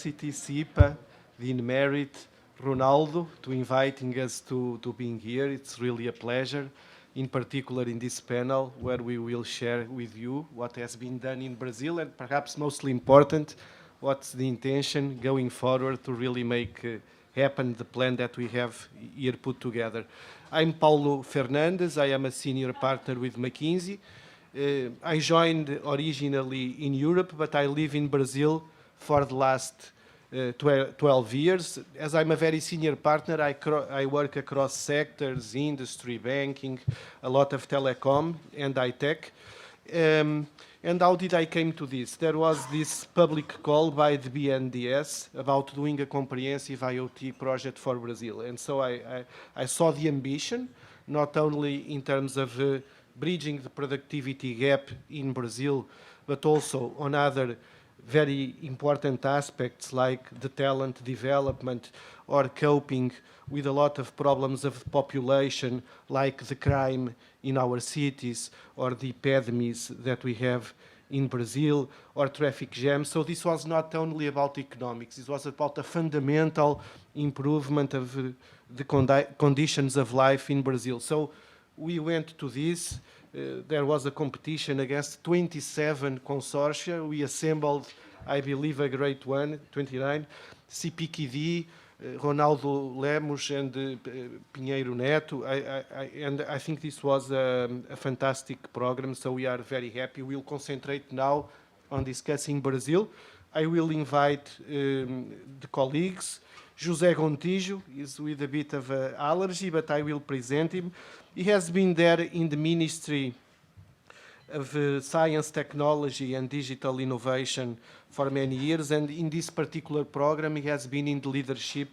University, SIPA, Dean Merit, Ronaldo, to inviting us to being here. It's really a pleasure, in particular in this panel, where we will share with you what has been done in Brazil, and perhaps mostly important, what's the intention going forward to really make happen the plan that we have here put together. I'm Paulo Fernandes. I am a senior partner with McKinsey. I joined originally in Europe, but I live in Brazil for the last 12 years. As I'm a very senior partner, I work across sectors, industry, banking, a lot of telecom and high-tech. And how did I came to this? There was this public call by the BNDES about doing a comprehensive IoT project for Brazil. And so I saw the ambition, not only in terms of bridging the productivity gap in Brazil, but also on other very important aspects like the talent development or coping with a lot of problems of the population, like the crime in our cities or the epidemics that we have in Brazil or traffic jams. So this was not only about economics, it was about a fundamental improvement of the conditions of life in Brazil. So we went to this. There was a competition against 27 consortia. We assembled, I believe, a great one, 29, CPQD, Ronaldo, Lemos, and Pinheiro Neto. And I think this was a fantastic program, so we are very happy. We'll concentrate now on discussing Brazil. I will invite the colleagues. José Gontijo is with a bit of an allergy, but I will present him. He has been there in the Ministry of Science, Technology and Digital Innovation for many years, and in this particular program he has been in the leadership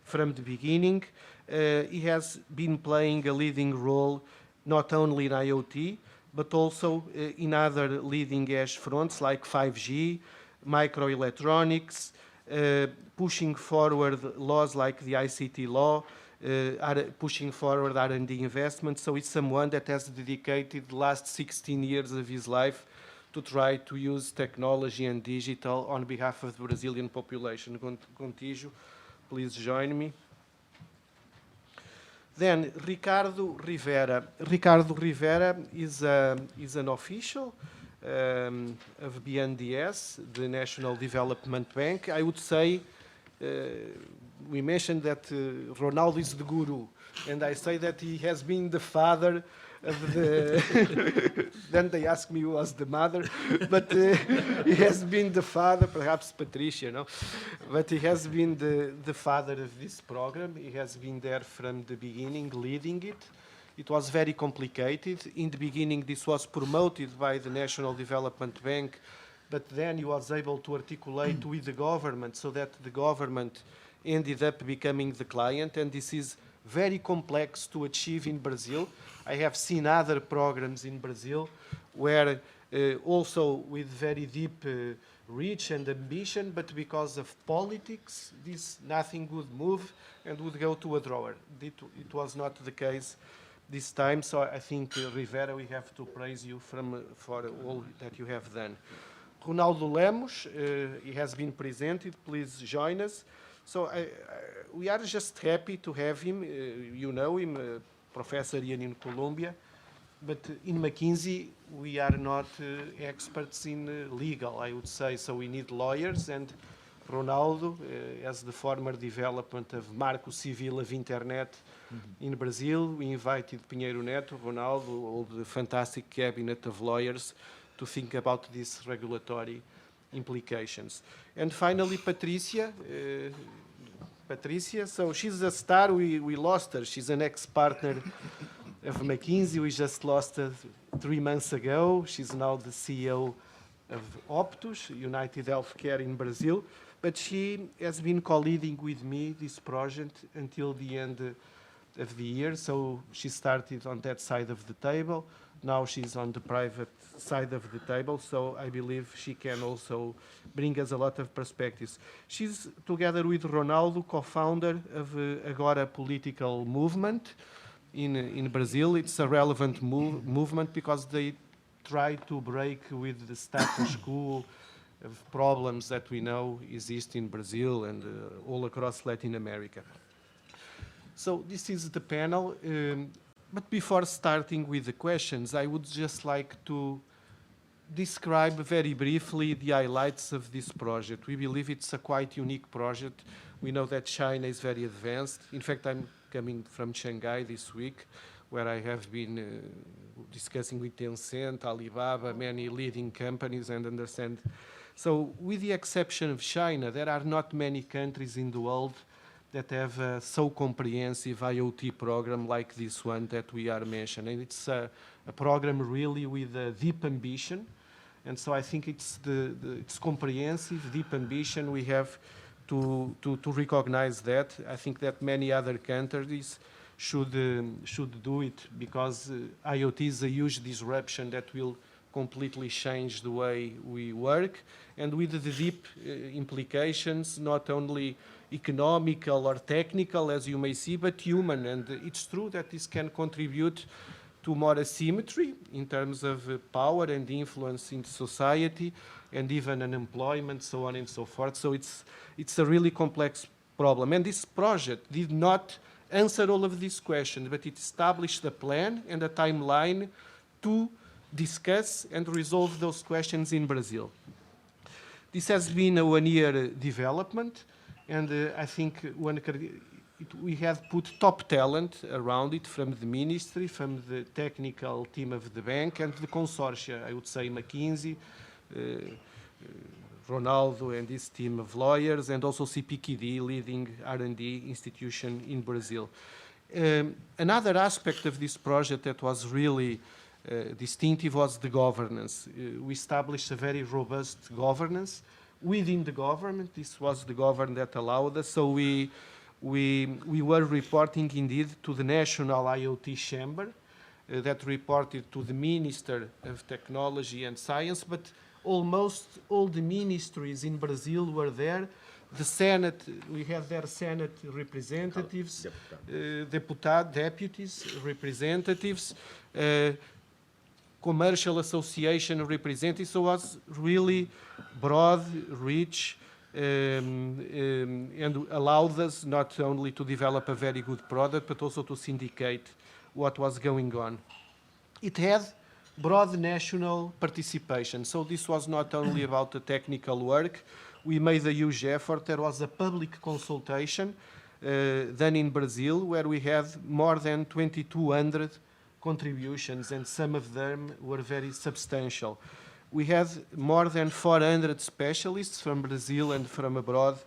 from the beginning. He has been playing a leading role not only in IoT, but also in other leading-edge fronts like 5G, microelectronics, pushing forward laws like the ICT law, pushing forward R&D investment. So it's someone that has dedicated the last 16 years of his life to try to use technology and digital on behalf of the Brazilian population. Gontijo, please join me. Then Ricardo Rivera. Ricardo Rivera is an official of BNDES, the National Development Bank. I would say we mentioned that Ronaldo is the guru, and I say that he has been the father of the... Then they ask me who was the mother, but he has been the father, perhaps Patricia, no? But he has been the father of this program. He has been there from the beginning, leading it. It was very complicated. In the beginning, this was promoted by the National Development Bank, but then he was able to articulate with the government so that the government ended up becoming the client, and this is very complex to achieve in Brazil. I have seen other programs in Brazil where also with very deep reach and ambition, but because of politics, nothing would move and would go to a drawer. It was not the case this time, so I think, Rivera, we have to praise you for all that you have done. Ronaldo Lemos, he has been presented. Please join us. So we are just happy to have him. You know him, professor here in Columbia, but in McKinsey we are not experts in legal, I would say, so we need lawyers, and Ronaldo, as the former development of Marco Civil of Internet in Brazil, we invited Pinheiro Neto, Ronaldo, all the fantastic cabinet of lawyers to think about these regulatory implications. And finally, Patricia. Patricia, so she's a star. We lost her. She's an ex-partner of McKinsey. We just lost her 3 months ago. She's now the CEO of OPTUM, United Healthcare in Brazil. But she has been co-leading with me this project until the end of the year. So she started on that side of the table. Now she's on the private side of the table, so I believe she can also bring us a lot of perspectives. She's, together with Ronaldo, co-founder of Agora political movement in Brazil. It's a relevant movement because they try to break with the status quo of problems that we know exist in Brazil and all across Latin America. So this is the panel. But before starting with the questions, I would just like to describe very briefly the highlights of this project. We believe it's a quite unique project. We know that China is very advanced. In fact, I'm coming from Shanghai this week, where I have been discussing with Tencent, Alibaba, many leading companies, and understand. So with the exception of China, there are not many countries in the world that have a so comprehensive IoT program like this one that we are mentioning. It's a program really with a deep ambition. And so I think it's it's comprehensive, deep ambition. We have to recognize that. I think that many other countries should do it, because IoT is a huge disruption that will completely change the way we work, and with the deep implications, not only economical or technical, as you may see, but human. And it's true that this can contribute to more asymmetry in terms of power and influence in society, and even unemployment, so on and so forth. So it's a really complex problem. And this project did not answer all of these questions, but it established a plan and a timeline to discuss and resolve those questions in Brazil. This has been a one-year development, and I think we have put top talent around it, from the ministry, from the technical team of the bank, and the consortia, I would say McKinsey, Ronaldo and his team of lawyers, and also CPQD, leading R&D institution in Brazil. Another aspect of this project that was really distinctive was the governance. We established a very robust governance within the government. This was the government that allowed us. So we were reporting indeed to the National IoT Chamber, that reported to the Minister of Technology and Science, but almost all the ministries in Brazil were there. The Senate, we had their Senate representatives, deputies, representatives, commercial association representatives. So it was really broad, rich, and allowed us not only to develop a very good product, but also to syndicate what was going on. It had broad national participation. So this was not only about the technical work. We made a huge effort. There was a public consultation done in Brazil, where we had more than 2,200 contributions, and some of them were very substantial. We had more than 400 specialists from Brazil and from abroad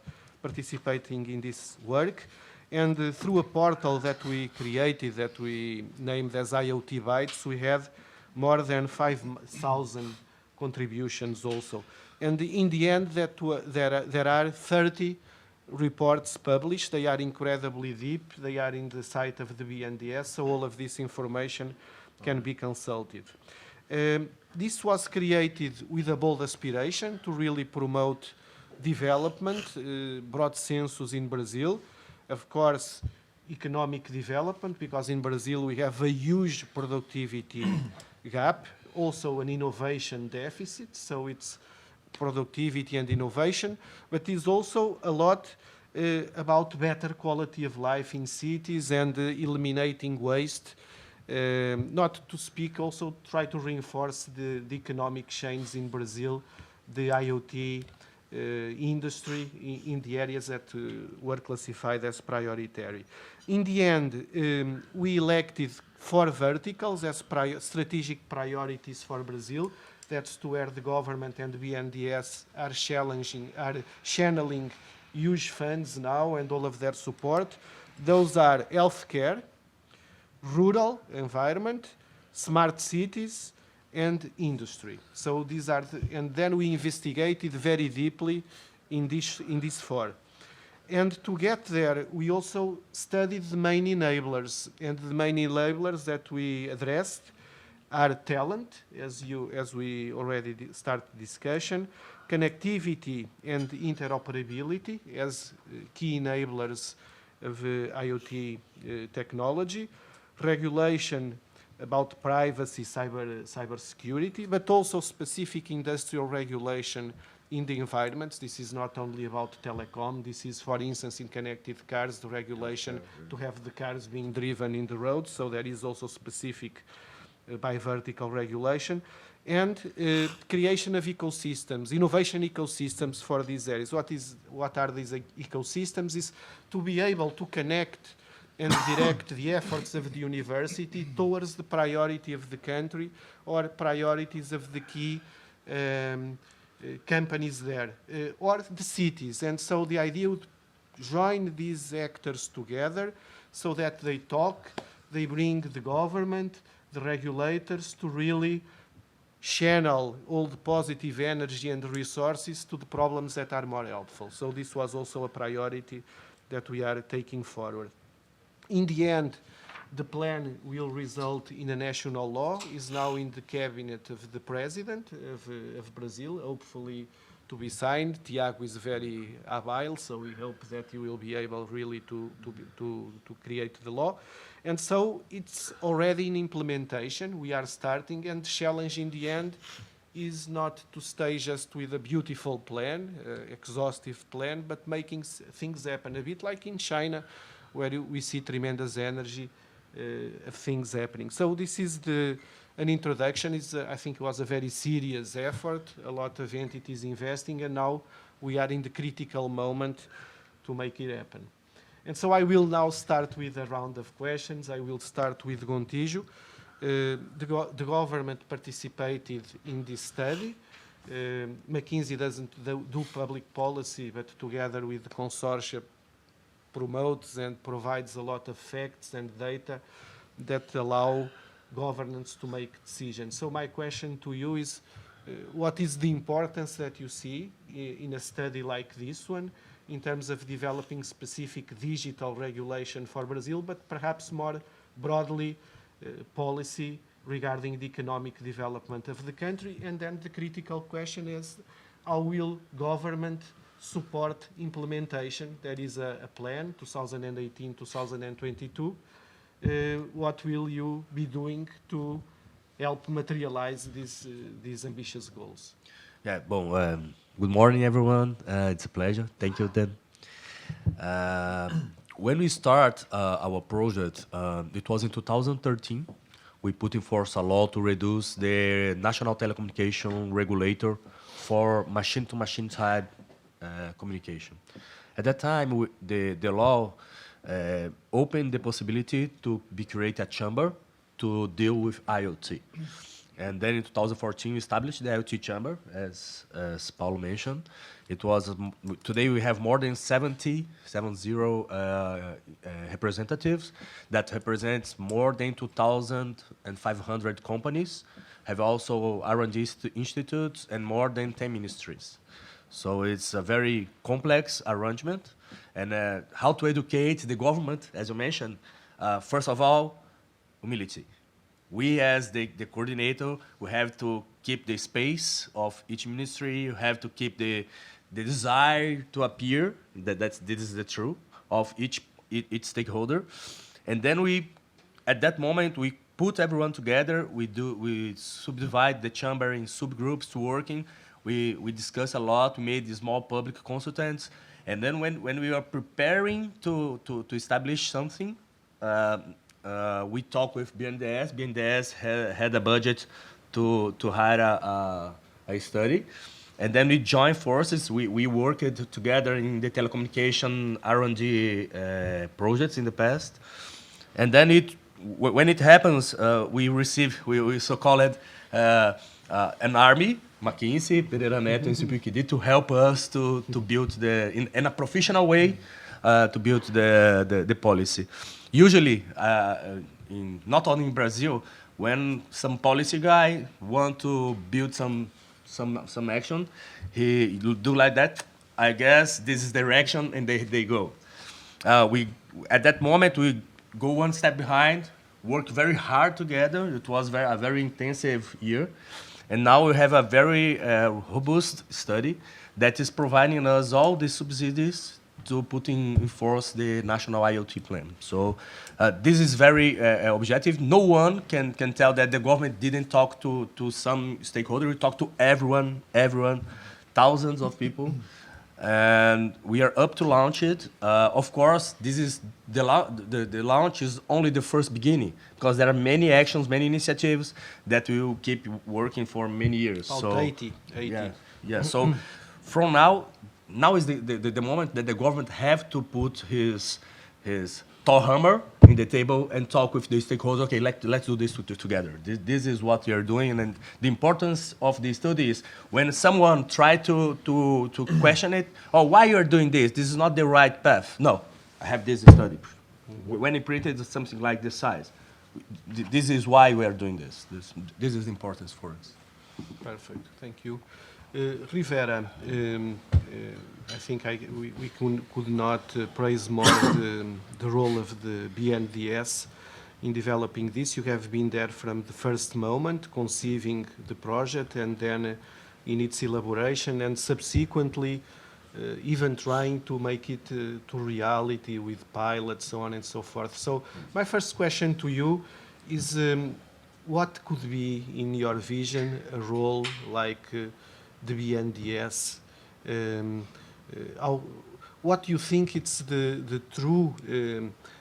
participating in this work. And through a portal that we created, that we named as IoT Bytes, we had more than 5,000 contributions also. And in the end, there are 30 reports published. They are incredibly deep. They are in the site of the BNDES, so all of this information can be consulted. This was created with a bold aspiration to really promote development, broad census in Brazil. Of course, economic development, because in Brazil we have a huge productivity gap, also an innovation deficit, so it's productivity and innovation, but it's also a lot about better quality of life in cities and eliminating waste. Not to speak, also try to reinforce the economic chains in Brazil, the IoT industry in the areas that were classified as prioritary. In the end, we elected 4 verticals as strategic priorities for Brazil. That's to where the government and the BNDES are channeling huge funds now and all of their support. Those are healthcare, rural environment, smart cities, and industry. So these are, and then we investigated very deeply in these 4. And to get there, we also studied the main enablers, and the main enablers that we addressed are talent, as we already started discussion, connectivity and interoperability as key enablers of IoT technology, regulation about privacy, cybersecurity, but also specific industrial regulation in the environments. This is not only about telecom. This is, for instance, in connected cars, the regulation to have the cars being driven in the roads. So there is also specific by vertical regulation. And creation of ecosystems, innovation ecosystems for these areas. What are these ecosystems? Is to be able to connect and direct the efforts of the university towards the priority of the country or priorities of the key companies there, or the cities. And so the idea would join these actors together so that they talk, they bring the government, the regulators to really channel all the positive energy and the resources to the problems that are more helpful. So this was also a priority that we are taking forward. In the end, the plan will result in a national law, is now in the cabinet of the president of Brazil, hopefully to be signed. Tiago is very agile, so we hope that he will be able really to create the law. And so it's already in implementation. We are starting, and the challenge in the end is not to stay just with a beautiful plan, exhaustive plan, but making things happen, a bit like in China, where we see tremendous energy of things happening. So this is an introduction. I think it was a very serious effort, a lot of entities investing, and now we are in the critical moment to make it happen. And so I will now start with a round of questions. I will start with Gontijo. The government participated in this study. McKinsey doesn't do public policy, but together with the consortium promotes and provides a lot of facts and data that allow governments to make decisions. So my question to you is, what is the importance that you see in a study like this one in terms of developing specific digital regulation for Brazil, but perhaps more broadly policy regarding the economic development of the country? And then the critical question is, how will government support implementation? There is a plan, 2018-2022. What will you be doing to help materialize these ambitious goals? Yeah, good morning, everyone. It's a pleasure. Thank you, Ted. When we start our project, it was in 2013. We put in force a law to reduce the national telecommunication regulator for machine-to-machine side communication. At that time, the law opened the possibility to create a chamber to deal with IoT. And then in 2014, we established the IoT chamber, as Paulo mentioned. It was today we have more than 70 representatives that represents more than 2,500 companies, have also R&D institutes and more than 10 ministries. So it's a very complex arrangement. And how to educate the government, as you mentioned, first of all, humility. We, as the coordinator, we have to keep the space of each ministry. You have to keep the desire to appear. This is the truth of each stakeholder. And then at that moment, we put everyone together. We subdivide the chamber in subgroups to working. We discuss a lot. We made small public consultants. And then when we were preparing to establish something, we talked with BNDES. BNDES had a budget to hire a study. And then we joined forces. We worked together in the telecommunication R&D projects in the past. And then when it happens, we so-called an army, McKinsey, Pereira Neto, and CPQD, to help us to build in a professional way, to build the policy. Usually, not only in Brazil, when some policy guy want to build some action, he do like that. I guess this is the direction, and they go. At that moment, we go one step behind, work very hard together. It was a very intensive year. And now we have a very robust study that is providing us all the subsidies to put in force the national IoT plan. So this is very objective. No one can tell that the government didn't talk to some stakeholder. We talked to everyone thousands of people. And we are up to launch it. Of course, this is the launch is only the first beginning, because there are many actions, many initiatives that we will keep working for many years. About 80. Yeah, yeah. So from now is the moment that the government have to put his Thor hammer in the table and talk with the stakeholders. Okay, let's do this together. This is what we are doing, and the importance of the study is when someone try to question it. Oh, why you are doing this? This is not the right path. No, I have this study. When it printed something like this size, this is why we are doing this. This is the importance for us. Perfect. Thank you. Rivera, I think we could not praise more the role of the BNDES in developing this. You have been there from the first moment, conceiving the project, and then in its elaboration, and subsequently even trying to make it to reality with pilots, so on and so forth. So my first question to you is, what could be, in your vision, a role like the BNDES? What do you think it's the true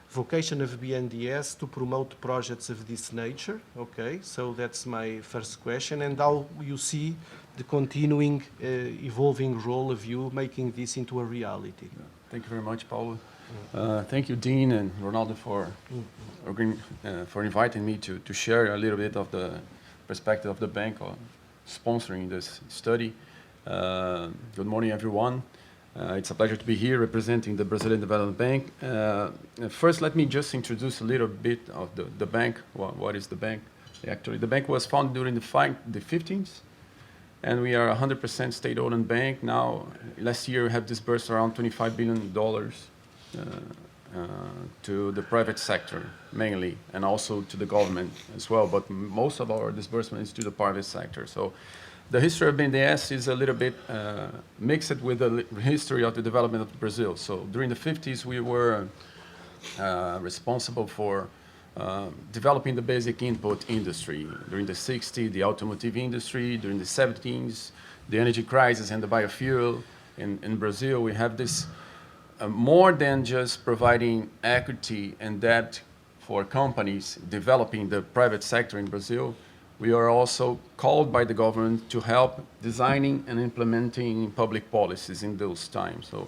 vocation of BNDES to promote projects of this nature? Okay, so that's my first question. And how you see the continuing evolving role of you making this into a reality? Thank you very much, Paulo. Thank you, Dean and Ronaldo, for inviting me to share a little bit of the perspective of the bank on sponsoring this study. Good morning, everyone. It's a pleasure to be here representing the Brazilian Development Bank. First, let me just introduce a little bit of the bank. What is the bank? Actually, the bank was founded during the 50s, and we are a 100% state-owned bank. Now, last year, we have disbursed around $25 billion to the private sector, mainly, and also to the government as well. But most of our disbursement is to the private sector. So the history of BNDES is a little bit mixed with the history of the development of Brazil. So during the 50s, we were responsible for developing the basic input industry. During the 60s, the automotive industry. During the 70s, the energy crisis and the biofuel. In Brazil, we have this more than just providing equity and debt for companies developing the private sector in Brazil. We are also called by the government to help designing and implementing public policies in those times. So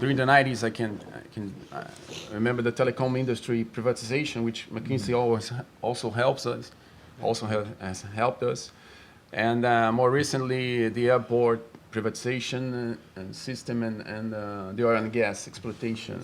during the 90s, I can remember the telecom industry privatization, which McKinsey also helps us, has helped us. And more recently, the airport privatization and system and the oil and gas exploitation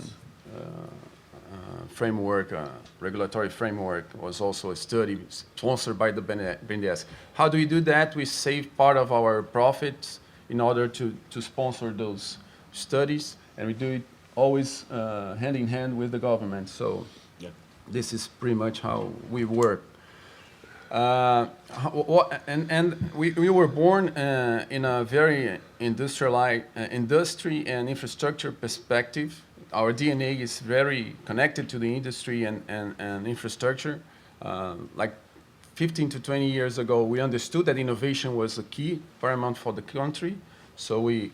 framework, regulatory framework, was also a study sponsored by the BNDES. How do we do that? We save part of our profits in order to sponsor those studies, and we do it always hand in hand with the government. So this is pretty much how we work. We were born in a very industrialized industry and infrastructure perspective. Our DNA is very connected to the industry and infrastructure. Like 15 to 20 years ago, we understood that innovation was a key paramount for the country. So we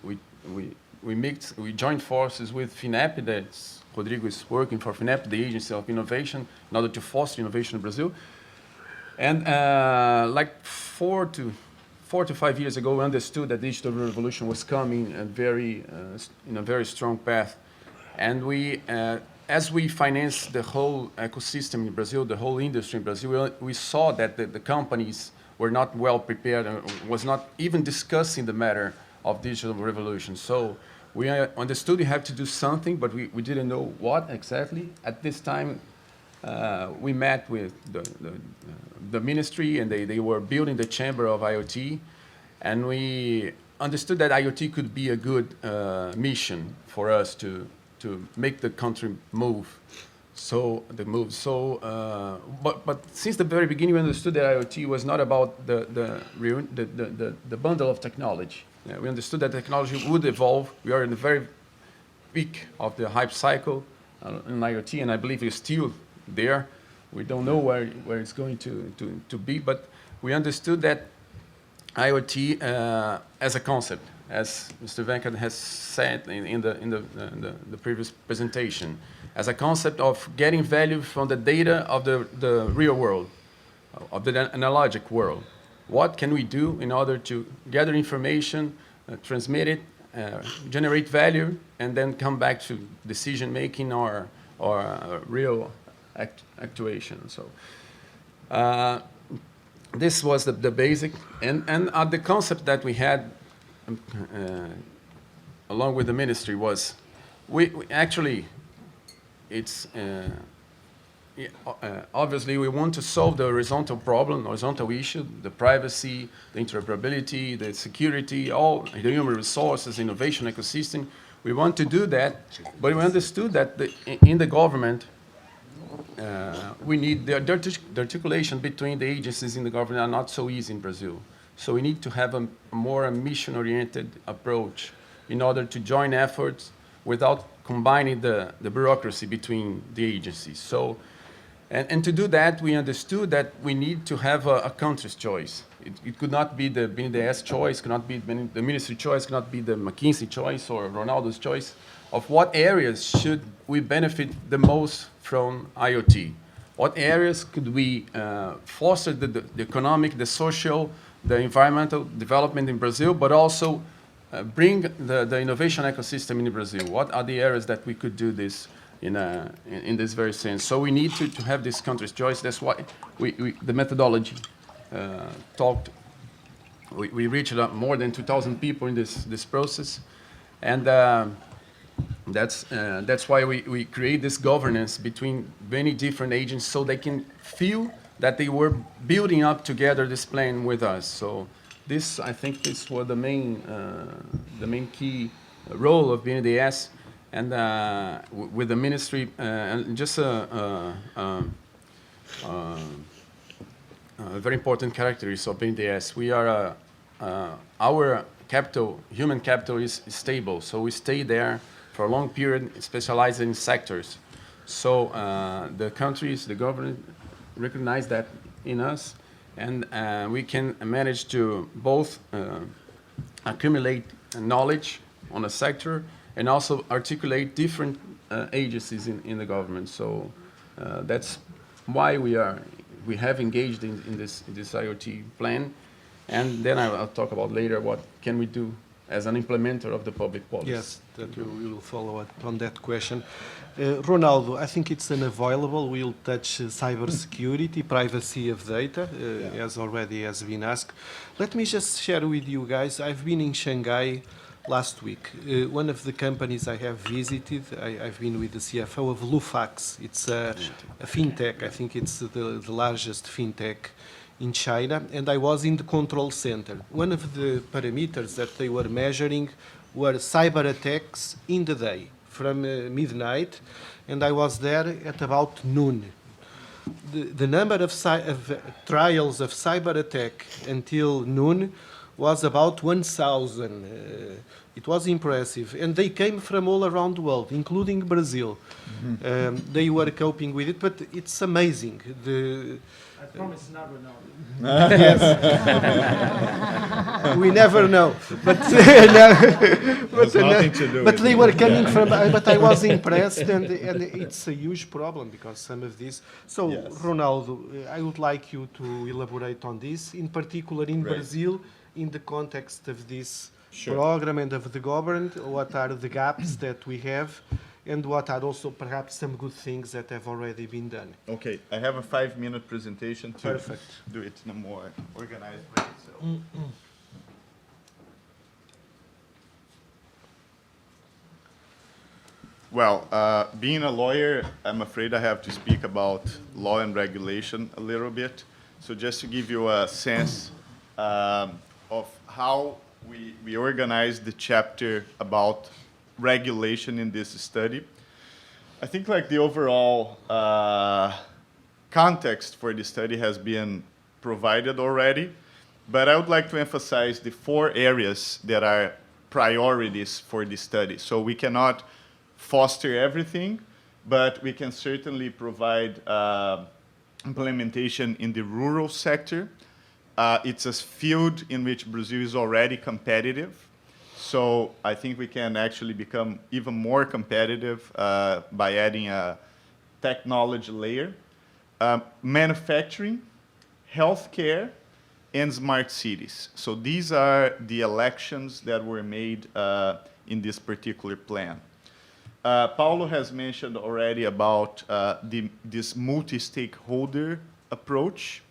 joined forces with FINEP. That's Rodrigo is working for FINEP, the Agency of Innovation, in order to foster innovation in Brazil. And like 4 to 5 years ago, we understood that digital revolution was coming in a very strong path. And as we financed the whole ecosystem in Brazil, the whole industry in Brazil, we saw that the companies were not well prepared and was not even discussing the matter of digital revolution. So we understood we had to do something, but we didn't know what exactly. At this time, we met with the ministry, and they were building the chamber of IoT, and we understood that IoT could be a good mission for us to make the country move. But since the very beginning, we understood that IoT was not about the bundle of technology. Yeah, we understood that technology would evolve. We are in the very peak of the hype cycle in IoT, and I believe it's still there. We don't know where it's going to be, but we understood that IoT as a concept as Mr. Venkat has said in the previous presentation, as a concept of getting value from the data of the real world, of the analogic world. What can we do in order to gather information, transmit it, generate value, and then come back to decision making or real actuation. So this was the basic, and the concept that we had along with the ministry was we actually it's. Obviously, we want to solve the horizontal problem, horizontal issue, the privacy, the interoperability, the security, all the human resources, innovation ecosystem. We want to do that, but we understood that in the government, we need the articulation between the agencies in the government are not so easy in Brazil. So we need to have a more mission-oriented approach in order to join efforts without combining the bureaucracy between the agencies. So. And to do that, we understood that we need to have a country's choice. It could not be the BNDES choice, could not be the ministry choice, could not be the McKinsey choice or Ronaldo's choice of what areas should we benefit the most from IoT. What areas could we foster the economic, the social, the environmental development in Brazil, but also bring the innovation ecosystem in Brazil? What are the areas that we could do this in this very sense? So we need to have this country's choice. That's why the methodology talked. We reached more than 2,000 people in this process, and that's why we create this governance between many different agents, so they can feel that they were building up together this plan with us. So this, I think, this was the main key role of BNDES. And with the ministry, and just a very important characteristic of BNDES, we are our capital, human capital, is stable. So we stay there for a long period, specialized in sectors. So the countries, the government, recognize that in us, and we can manage to both accumulate knowledge on a sector and also articulate different agencies in the government. So that's why we have engaged in this IoT plan, and then I'll talk about later what can we do as an implementer of the public policy. Yes, that we will follow up on that question. Ronaldo, I think it's unavoidable. We'll touch cybersecurity, privacy of data, as already has been asked. Let me just share with you guys, I've been in Shanghai last week. One of the companies I have visited, I've been with the CFO of Lufax. It's a fintech. I think it's the largest fintech in China. And I was in the control center. One of the parameters that they were measuring were cyber attacks in the day from midnight. And I was there at about noon. The number of trials of cyber attack until noon was about 1,000. It was impressive. And they came from all around the world, including Brazil. Mm-hmm. They were coping with it, but it's amazing. I promise not Ronaldo. Yes. We never know. But, but they were coming from, but I was impressed, and it's a huge problem because some of these. So, yes. Ronaldo, I would like you to elaborate on this, in particular in Brazil, in the context of this program and of the government. What are the gaps that we have, and what are also perhaps some good things that have already been done? Okay, I have a 5-minute presentation to do it in a more organized way. So. Well, being a lawyer, I'm afraid I have to speak about law and regulation a little bit. So just to give you a sense of how we organized the chapter about regulation in this study. I think like the overall context for the study has been provided already, but I would like to emphasize the 4 areas that are priorities for the study. So we cannot foster everything, but we can certainly provide implementation in the rural sector. It's a field in which Brazil is already competitive. So I think we can actually become even more competitive by adding a technology layer. Manufacturing, healthcare, and smart cities. So these are the elections that were made in this particular plan. Paulo has mentioned already about this multi-stakeholder approach.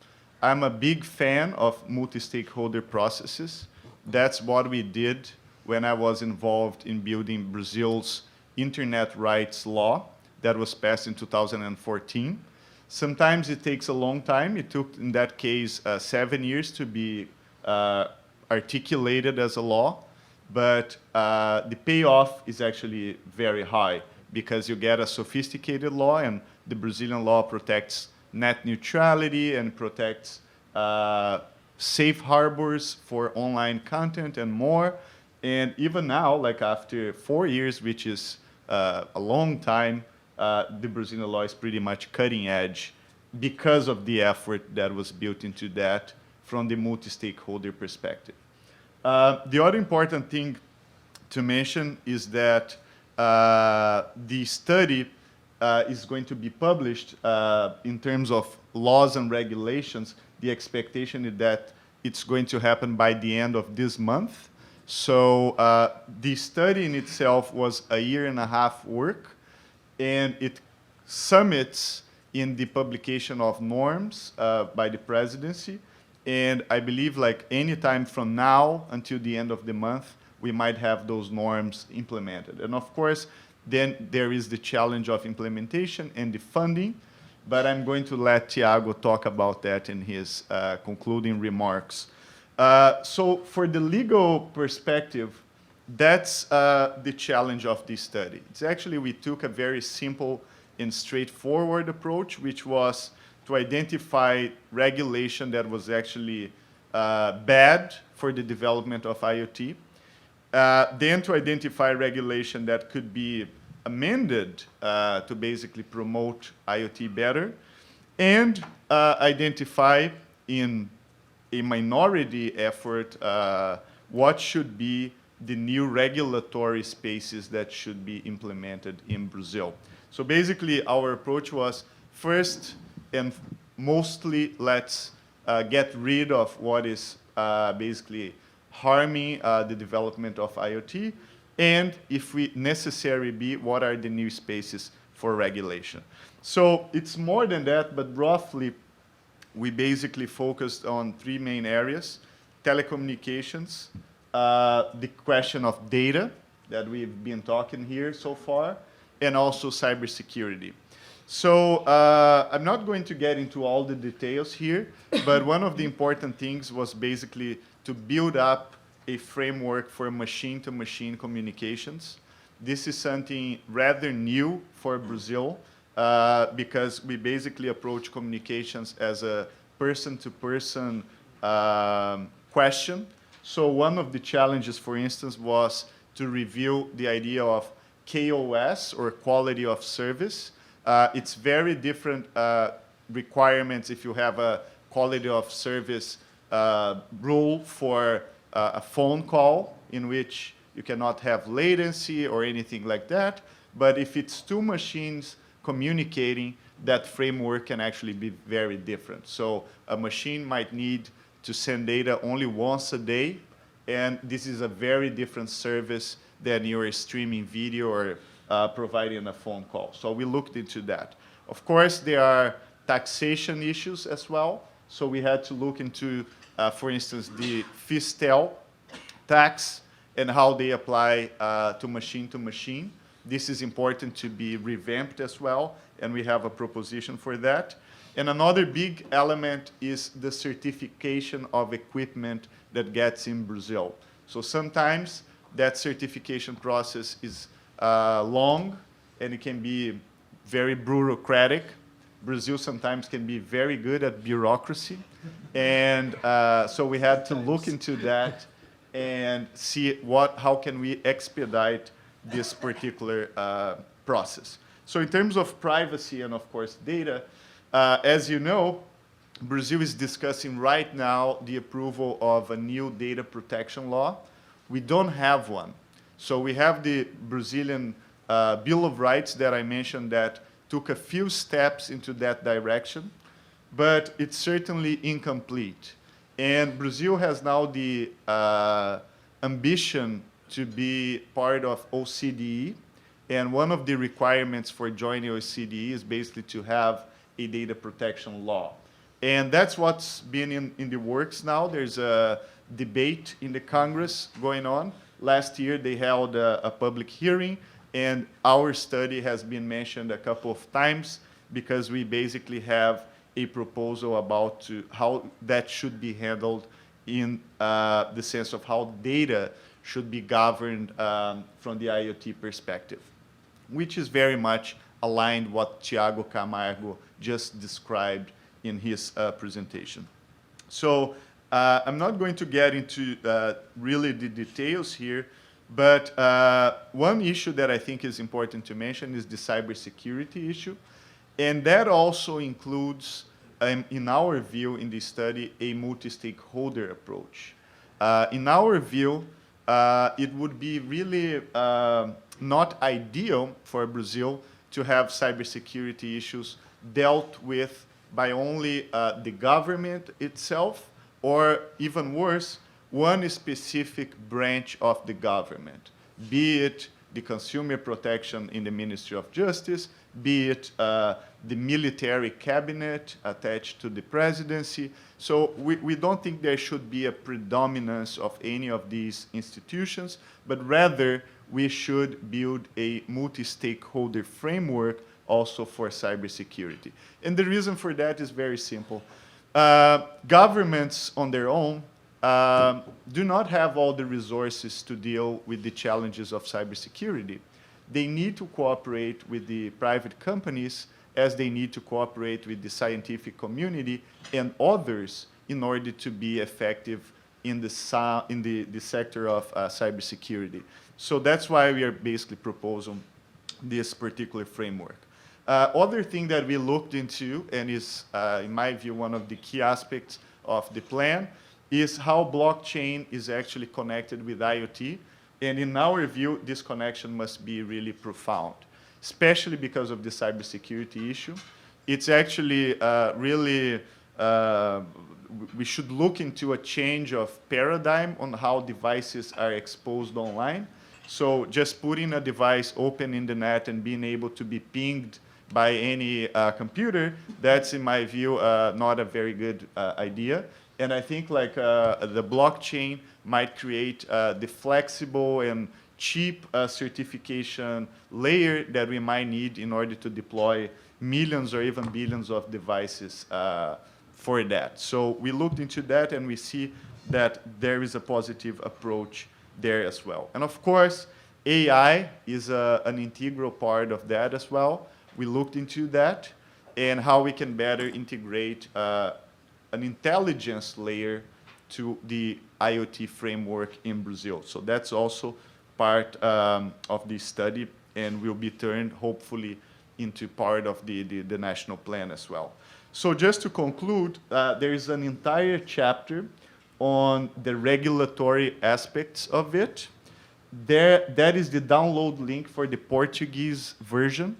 I'm a big fan of multi-stakeholder processes. That's what we did when I was involved in building Brazil's internet rights law that was passed in 2014. Sometimes it takes a long time. It took, in that case, 7 years to be articulated as a law. But the payoff is actually very high because you get a sophisticated law, and the Brazilian law protects net neutrality and protects safe harbors for online content and more. And even now, like after 4 years, which is a long time, the Brazilian law is pretty much cutting edge because of the effort that was built into that from the multi-stakeholder perspective. The other important thing to mention is that the study is going to be published in terms of laws and regulations. The expectation is that it's going to happen by the end of this month. So the study in itself was a 1.5 year work, and it summits in the publication of norms by the presidency. And I believe like any time from now until the end of the month, we might have those norms implemented. And of course, then there is the challenge of implementation and the funding, but I'm going to let Thiago talk about that in his concluding remarks. So for the legal perspective, that's the challenge of this study. It's actually, we took a very simple and straightforward approach, which was to identify regulation that was actually bad for the development of IoT, then to identify regulation that could be amended to basically promote IoT better, and identify in a minority effort what should be the new regulatory spaces that should be implemented in Brazil. So basically, our approach was first and mostly let's get rid of what is basically harming the development of IoT, and if we necessary be, what are the new spaces for regulation. So it's more than that, but roughly we basically focused on 3 main areas: telecommunications, the question of data that we've been talking here so far, and also cybersecurity. So I'm not going to get into all the details here, but one of the important things was basically to build up a framework for machine-to-machine communications. This is something rather new for Brazil because we basically approach communications as a person-to-person question. So one of the challenges, for instance, was to review the idea of KOS, or quality of service. It's very different requirements if you have a quality of service rule for a phone call in which you cannot have latency or anything like that. But if it's 2 machines communicating, that framework can actually be very different. So a machine might need to send data only once a day, and this is a very different service than you're streaming video or providing a phone call. So we looked into that. Of course, there are taxation issues as well. So we had to look into, for instance, the Fistel tax and how they apply to machine. This is important to be revamped as well, and we have a proposition for that. And another big element is the certification of equipment that gets in Brazil. So sometimes that certification process is long, and it can be very bureaucratic. Brazil sometimes can be very good at bureaucracy. And so we had to look into that and see how can we expedite this particular process. So in terms of privacy and, of course, data, as you know, Brazil is discussing right now the approval of a new data protection law, we don't have one. So we have the Brazilian Bill of Rights that I mentioned that took a few steps into that direction, but it's certainly incomplete. And Brazil has now the ambition to be part of OCDE, and one of the requirements for joining OCDE is basically to have a data protection law. And that's what's been in the works now. There's a debate in the Congress going on. Last year, they held a public hearing, and our study has been mentioned a couple of times because we basically have a proposal about how that should be handled in the sense of how data should be governed from the IoT perspective, which is very much aligned what Thiago Camargo just described in his presentation. So I'm not going to get into really the details here, but one issue that I think is important to mention is the cybersecurity issue. And that also includes, in our view in this study, a multi-stakeholder approach. In our view, it would be really not ideal for Brazil to have cybersecurity issues dealt with by only the government itself, or even worse, one specific branch of the government, be it the consumer protection in the Ministry of Justice, be it the military cabinet attached to the presidency. So we don't think there should be a predominance of any of these institutions, but rather we should build a multi-stakeholder framework also for cybersecurity. And the reason for that is very simple. Governments on their own do not have all the resources to deal with the challenges of cybersecurity. They need to cooperate with the private companies as they need to cooperate with the scientific community and others in order to be effective in the sector of cybersecurity. So that's why we are basically proposing this particular framework. Other thing that we looked into, and is, in my view, one of the key aspects of the plan, is how blockchain is actually connected with IoT. And in our view, this connection must be really profound, especially because of the cybersecurity issue. It's actually really, we should look into a change of paradigm on how devices are exposed online. So just putting a device open in the net and being able to be pinged by any computer, that's, in my view, not a very good idea. And I think like the blockchain might create the flexible and cheap certification layer that we might need in order to deploy millions or even billions of devices for that. So we looked into that, and we see that there is a positive approach there as well. And of course, AI is an integral part of that as well. We looked into that and how we can better integrate an intelligence layer to the IoT framework in Brazil. So that's also part of the study and will be turned, hopefully, into part of the national plan as well. So just to conclude, there is an entire chapter on the regulatory aspects of it. That is the download link for the Portuguese version.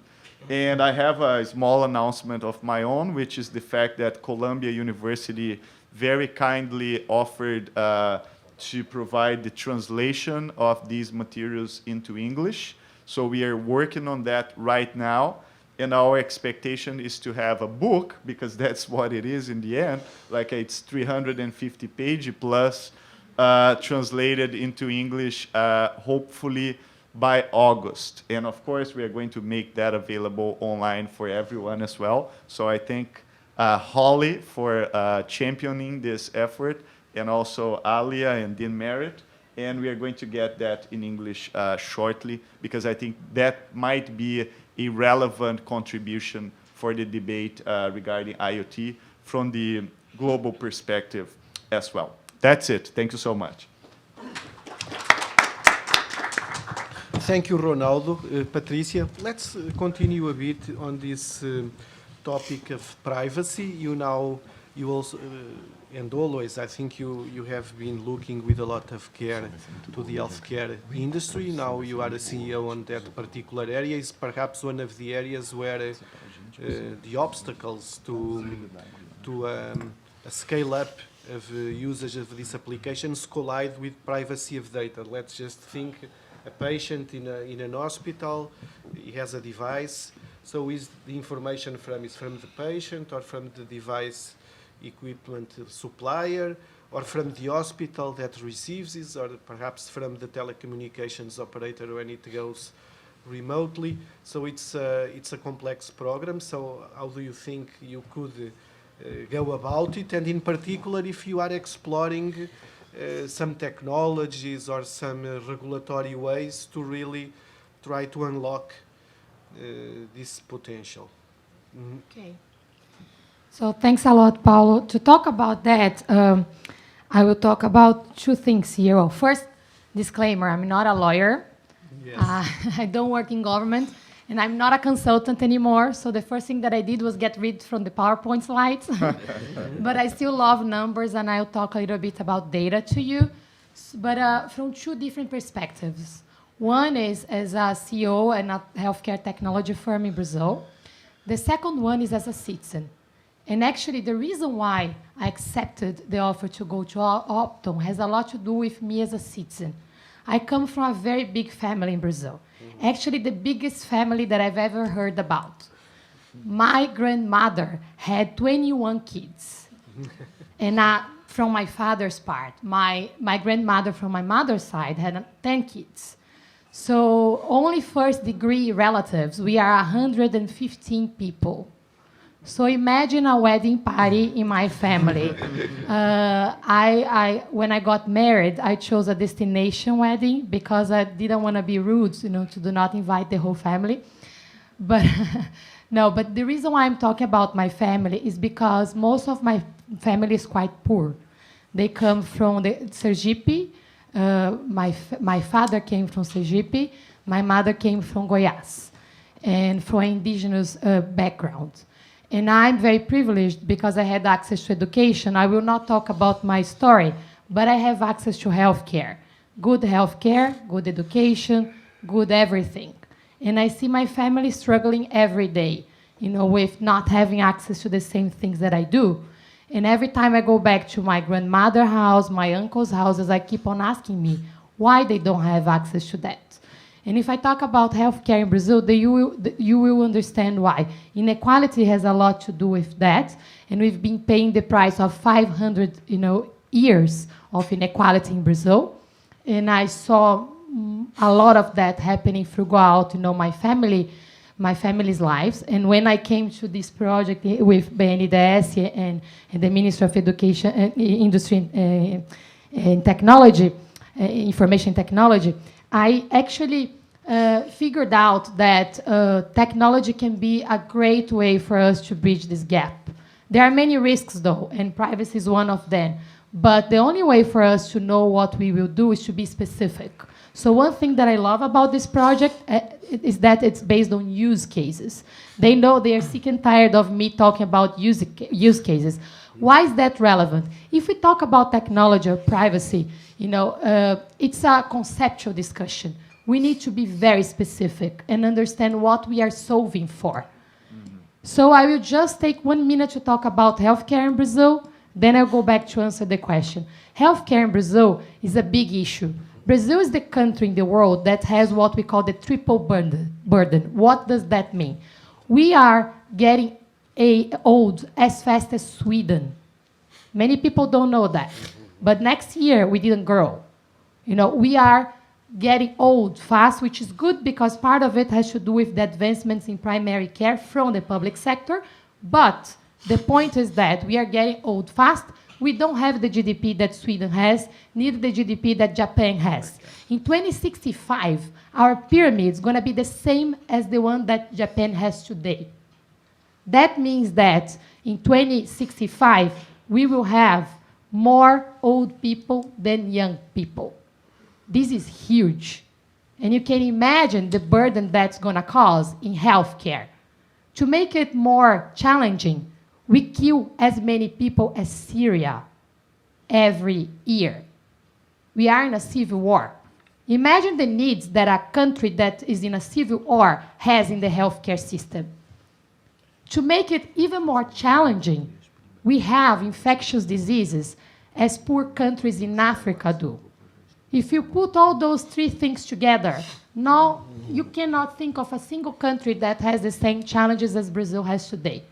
And I have a small announcement of my own, which is the fact that Columbia University very kindly offered to provide the translation of these materials into English. So we are working on that right now. And our expectation is to have a book, because that's what it is in the end. Like it's 350 pages plus translated into English, hopefully by August. And of course, we are going to make that available online for everyone as well. So I thank Holly for championing this effort, and also Alia and Dean Merritt. And we are going to get that in English shortly, because I think that might be a relevant contribution for the debate regarding IoT from the global perspective as well. That's it. Thank you so much. Thank you, Ronaldo. Patricia, let's continue a bit on this topic of privacy. You now you also, and always, I think you have been looking with a lot of care to the healthcare industry. Now you are a CEO on that particular area. Is perhaps one of the areas where the obstacles to a scale up of usage of these applications collide with privacy of data. Let's just think a patient in an hospital, he has a device. So is the information from the patient or from the device equipment supplier or from the hospital that receives it, or perhaps from the telecommunications operator when it goes remotely? So it's a complex program. So how do you think you could go about it? And in particular, if you are exploring some technologies or some regulatory ways to really try to unlock this potential. Mm-hmm. Okay. So thanks a lot, Paulo. To talk about that, I will talk about two things here. Well, first, disclaimer, I'm not a lawyer. Yes. I don't work in government, and I'm not a consultant anymore. So the first thing that I did was get rid from the PowerPoint slides. But I still love numbers, and I'll talk a little bit about data to you, but from two different perspectives. One is as a CEO in a healthcare technology firm in Brazil. The second one is as a citizen. And actually, the reason why I accepted the offer to go to OPTUM has a lot to do with me as a citizen. I come from a very big family in Brazil. Actually, the biggest family that I've ever heard about. My grandmother had 21 kids. And from my father's part, my grandmother from my mother's side had 10 kids. So only first-degree relatives, we are 115 people. So imagine a wedding party in my family. When I got married, I chose a destination wedding because I didn't want to be rude, to do not invite the whole family. But no, but the reason why I'm talking about my family is because most of my family is quite poor. They come from the Sergipe. My father came from Sergipe. My mother came from Goiás, and from an indigenous background. And I'm very privileged because I had access to education. I will not talk about my story, but I have access to healthcare. Good healthcare, good education, good everything. And I see my family struggling every day, with not having access to the same things that I do. And every time I go back to my grandmother's house, my uncle's houses, I keep on asking me why they don't have access to that. And if I talk about healthcare in Brazil, you will understand why. Inequality has a lot to do with that, and we've been paying the price of 500, years of inequality in Brazil. And I saw a lot of that happening throughout, my family's lives. And when I came to this project with BNDES and the Ministry of Education, Industry and Technology, Information Technology, I actually figured out that technology can be a great way for us to bridge this gap. There are many risks, though, and privacy is one of them. But the only way for us to know what we will do is to be specific. So one thing that I love about this project is that it's based on use cases. They know they are sick and tired of me talking about use cases. Why is that relevant? If we talk about technology or privacy, it's a conceptual discussion. We need to be very specific and understand what we are solving for. Mm-hmm. So I will just take 1 minute to talk about healthcare in Brazil, then I'll go back to answer the question. Healthcare in Brazil is a big issue. Brazil is the country in the world that has what we call the triple burden. What does that mean? We are getting old as fast as Sweden. Many people don't know that. But next year, we didn't grow. We are getting old fast, which is good because part of it has to do with the advancements in primary care from the public sector. But the point is that we are getting old fast. We don't have the GDP that Sweden has, neither the GDP that Japan has. In 2065, our pyramid is going to be the same as the one that Japan has today. That means that in 2065, we will have more old people than young people. This is huge. And you can imagine the burden that's going to cause in healthcare. To make it more challenging, We kill as many people as Syria every year. We are in a civil war. Imagine the needs that a country that is in a civil war has in the healthcare system. To make it even more challenging, we have infectious diseases as poor countries in Africa do. If you put all those three things together, now you cannot think of a single country that has the same challenges as Brazil has today.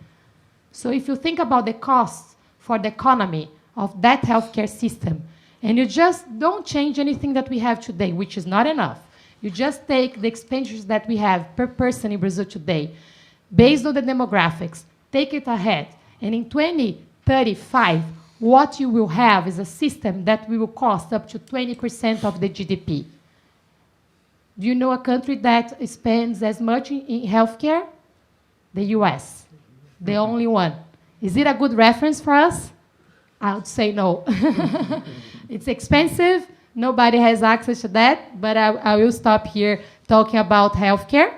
So if you think about the costs for the economy of that healthcare system, and you just don't change anything that we have today, which is not enough, you just take the expenditures that we have per person in Brazil today, based on the demographics, take it ahead, and in 2035, what you will have is a system that will cost up to 20% of the GDP. Do you know a country that spends as much in healthcare? The US, the only one. Is it a good reference for us? I would say no. It's expensive. Nobody has access to that, but I will stop here talking about healthcare.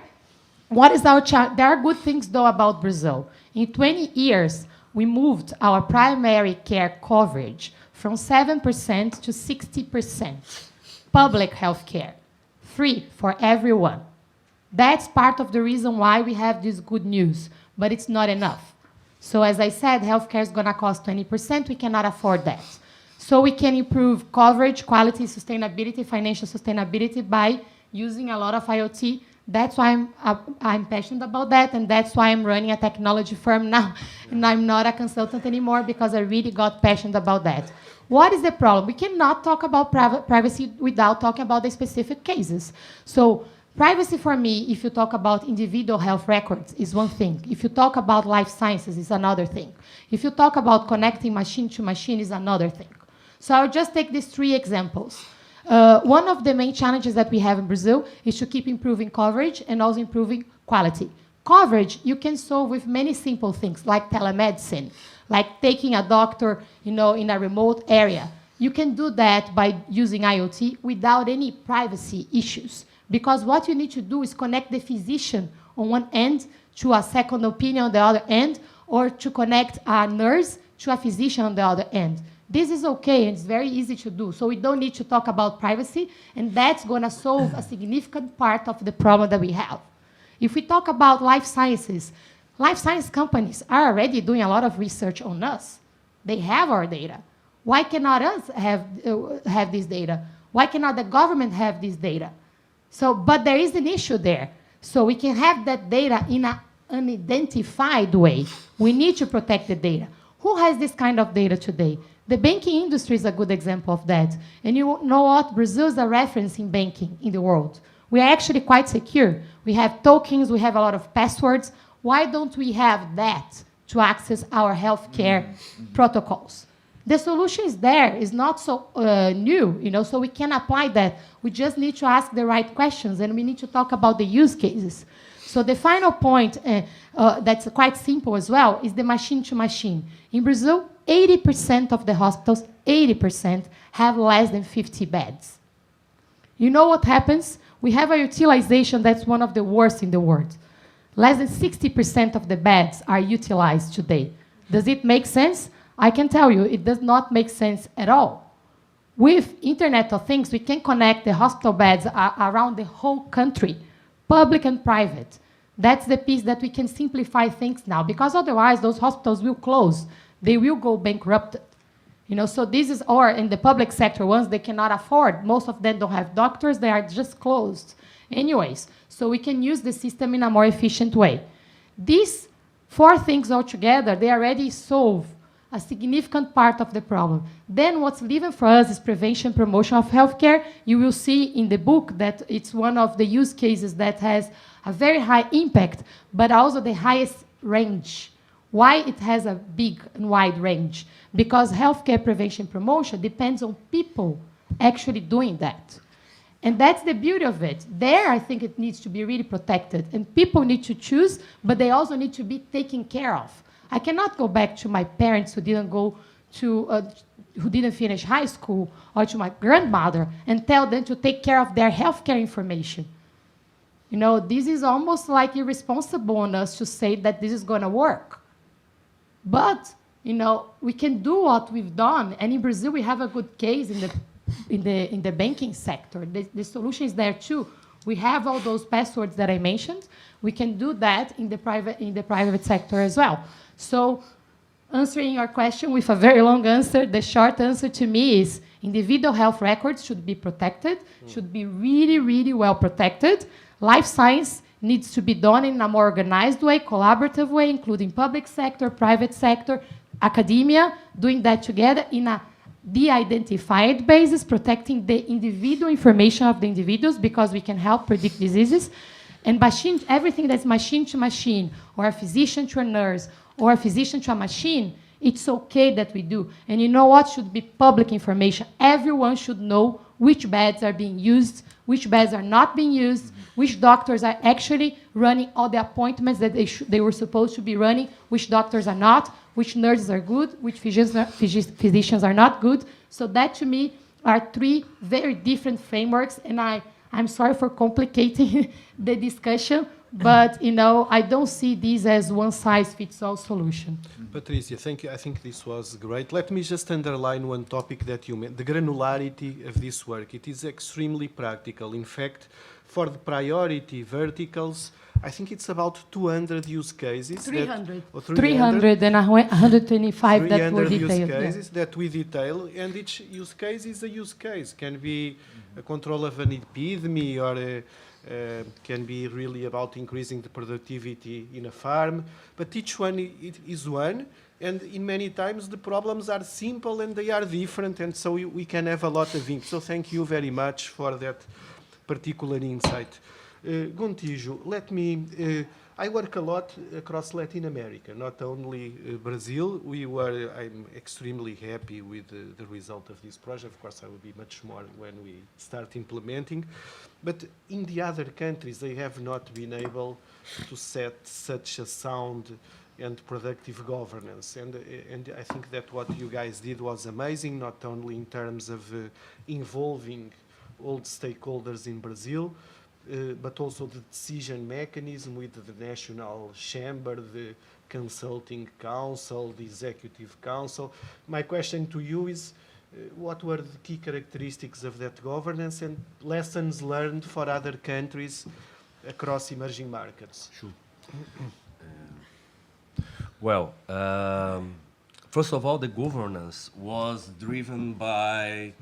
What is our challenge? There are good things, though, about Brazil. In 20 years, we moved our primary care coverage from 7% to 60%. Public health care, free for everyone. That's part of the reason why we have this good news, but it's not enough. So as I said, healthcare is going to cost 20%. We cannot afford that. So we can improve coverage, quality, sustainability, financial sustainability by using a lot of IoT. That's why I'm passionate about that, and that's why I'm running a technology firm now. And I'm not a consultant anymore because I really got passionate about that. What is the problem? We cannot talk about privacy without talking about the specific cases. So privacy for me, if you talk about individual health records, is one thing. If you talk about life sciences, is another thing. If you talk about connecting machine to machine, is another thing. So I'll just take these three examples. One of the main challenges that we have in Brazil is to keep improving coverage and also improving quality. Coverage, you can solve with many simple things, like telemedicine, like taking a doctor, in a remote area. You can do that by using IoT without any privacy issues, because what you need to do is connect the physician on one end to a second opinion on the other end, or to connect a nurse to a physician on the other end. This is okay, and it's very easy to do. So we don't need to talk about privacy, and that's going to solve a significant part of the problem that we have. If we talk about life sciences companies are already doing a lot of research on us. They have our data. Why cannot us have this data? Why cannot the government have this data? But there is an issue there. So we can have that data in an unidentified way. We need to protect the data. Who has this kind of data today? The banking industry is a good example of that. And you know what? Brazil is a reference in banking in the world. We are actually quite secure. We have tokens. We have a lot of passwords. Why don't we have that to access our healthcare protocols? The solution is there. It's not so new, so we can apply that. We just need to ask the right questions, and we need to talk about the use cases. So the final point that's quite simple as well is the machine-to-machine. In Brazil, 80% of the hospitals, 80%, have less than 50 beds. You know what happens? We have a utilization that's one of the worst in the world. Less than 60% of the beds are utilized today. Does it make sense? I can tell you, it does not make sense at all. With Internet of Things, we can connect the hospital beds around the whole country, public and private. That's the piece that we can simplify things now, because otherwise those hospitals will close. They will go bankrupt. So this is, or in the public sector ones, they cannot afford. Most of them don't have doctors. They are just closed. Anyways, so we can use the system in a more efficient way. These four things altogether, they already solve a significant part of the problem. Then what's living for us is prevention, promotion of healthcare. You will see in the book that it's one of the use cases that has a very high impact, but also the highest range. Why it has a big and wide range? Because healthcare prevention promotion depends on people actually doing that. And that's the beauty of it. There, I think it needs to be really protected. And people need to choose, but they also need to be taken care of. I cannot go back to my parents who didn't who didn't finish high school, or to my grandmother and tell them to take care of their healthcare information. This is almost like irresponsible on us to say that this is going to work. But we can do what we've done, and in Brazil we have a good case in the banking sector. The solution is there too. We have all those passwords that I mentioned. We can do that in the private sector as well. So, answering your question with a very long answer, the short answer to me is individual health records should be protected, should be really, really well protected. Life science needs to be done in a more organized way, collaborative way, including public sector, private sector, academia, doing that together in a de-identified basis, protecting the individual information of the individuals because we can help predict diseases. And everything that's machine to machine, or a physician to a nurse, or a physician to a machine, it's okay that we do. And you know what should be public information? Everyone should know which beds are being used, which beds are not being used, which doctors are actually running all the appointments that they were supposed to be running, which doctors are not, which nurses are good, which physicians are not good. So that, to me, are three very different frameworks, and I'm sorry for complicating the discussion, but I don't see this as one-size-fits-all solution. Patricia, thank you. I think this was great. Let me just underline one topic that you mentioned, the granularity of this work. It is extremely practical. In fact, for the priority verticals, I think it's about 200 use cases. 300. 300 and 125 that were 300 use detailed. cases that we detail, and each use case is a use case. Can be a control of an epidemic, or can be really about increasing the productivity in a farm. But each one is one, and in many times the problems are simple and they are different, and so we can have a lot of input. So thank you very much for that particular insight. Gontijo, I work a lot across Latin America, not only Brazil. I'm extremely happy with the result of this project. Of course, I will be much more when we start implementing. But in the other countries, they have not been able to set such a sound and productive governance. And I think that what you guys did was amazing, not only in terms of involving all the stakeholders in Brazil, but also the decision mechanism with the National Chamber, the Consulting Council, the Executive Council. My question to you is, what were the key characteristics of that governance and lessons learned for other countries across emerging markets? Sure. Well, first of all, the governance was driven by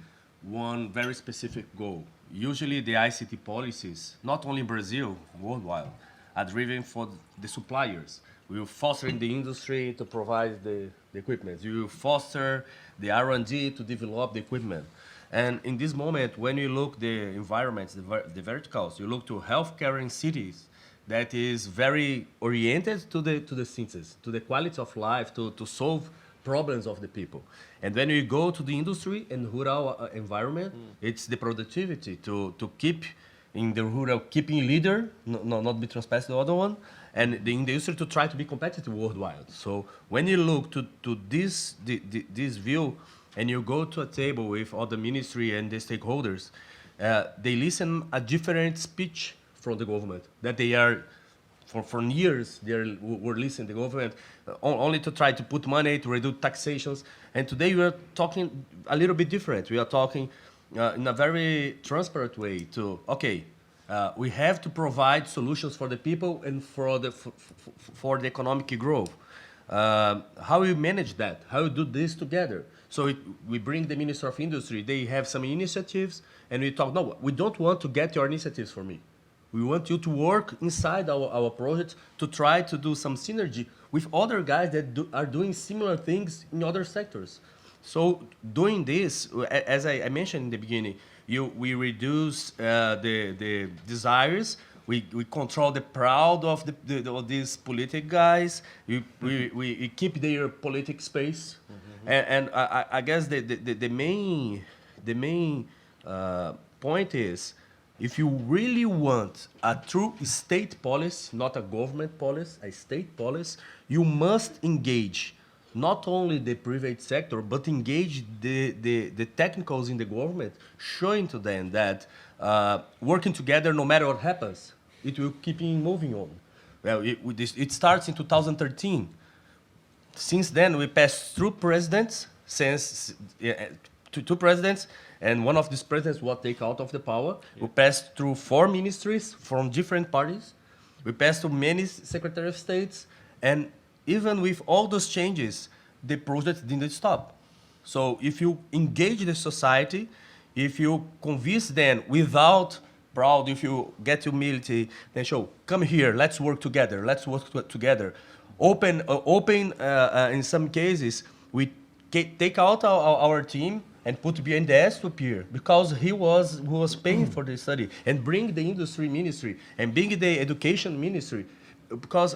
one very specific goal. Usually the ICT policies, not only in Brazil, worldwide, are driven for the suppliers. We will foster in the industry to provide the equipment. We will foster the R&D to develop the equipment. And in this moment, when you look the environments, the verticals, you look to healthcare in cities, that is very oriented to the synthesis, to the quality of life, to solve problems of the people. And when you go to the industry and rural environment, it's the productivity to keep in the rural, keeping leader, not be transpassed the other one, and the industry to try to be competitive worldwide. So when you look to this view, and you go to a table with all the ministry and the stakeholders, they listen a different speech from the government, that they are, for years, were listening to the government only to try to put money, to reduce taxations. And today we are talking a little bit different. We are talking in a very transparent way to, we have to provide solutions for the people and for the economic growth. How we manage that? How we do this together? So we bring the Minister of Industry. They have some initiatives, and we talk, no, we don't want to get your initiatives for me. We want you to work inside our project to try to do some synergy with other guys that are doing similar things in other sectors. So doing this, as I mentioned in the beginning, we reduce the desires, we control the proud of these political guys, we keep their political space, and I guess the main point is, if you really want a true state policy, not a government policy, a state policy, you must engage not only the private sector, but engage the technicals in the government, showing to them that working together, no matter what happens, it will keep moving on. Well, it starts in 2013. since then, we passed through presidents, two presidents, and one of these presidents was taken out of the power. We passed through 4 ministries from different parties. We passed through many Secretary of States, and even with all those changes, the project didn't stop. So if you engage the society, if you convince them without proud, if you get humility, then show, come here, let's work together, together. In some cases, we take out our team and put BNDES to appear because who was paying for the study and bring the industry ministry and bring the education ministry. Because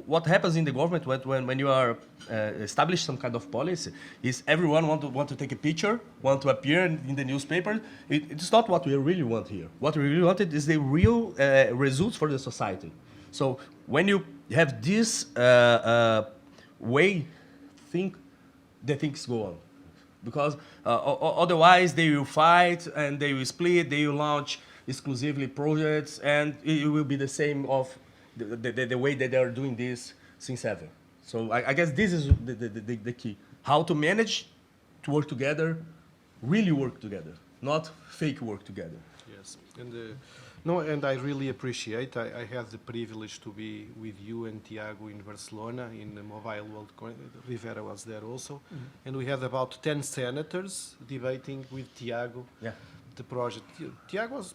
what happens in the government when you are establish some kind of policy is everyone want to take a picture, want to appear in the newspaper. It's not what we really want here. What we really wanted is the real results for the society. So when you have this way, the things go on. Because otherwise they will fight and they will split, they will launch exclusively projects, and it will be the same of the way that they are doing this since ever. So I guess this is the key. How to manage to work together, really work together, not fake work together. Yes, and I really appreciate. I had the privilege to be with you and Tiago in Barcelona in the Mobile World Congress. Rivera was there also, and we had about 10 senators debating with Tiago the project. Tiago was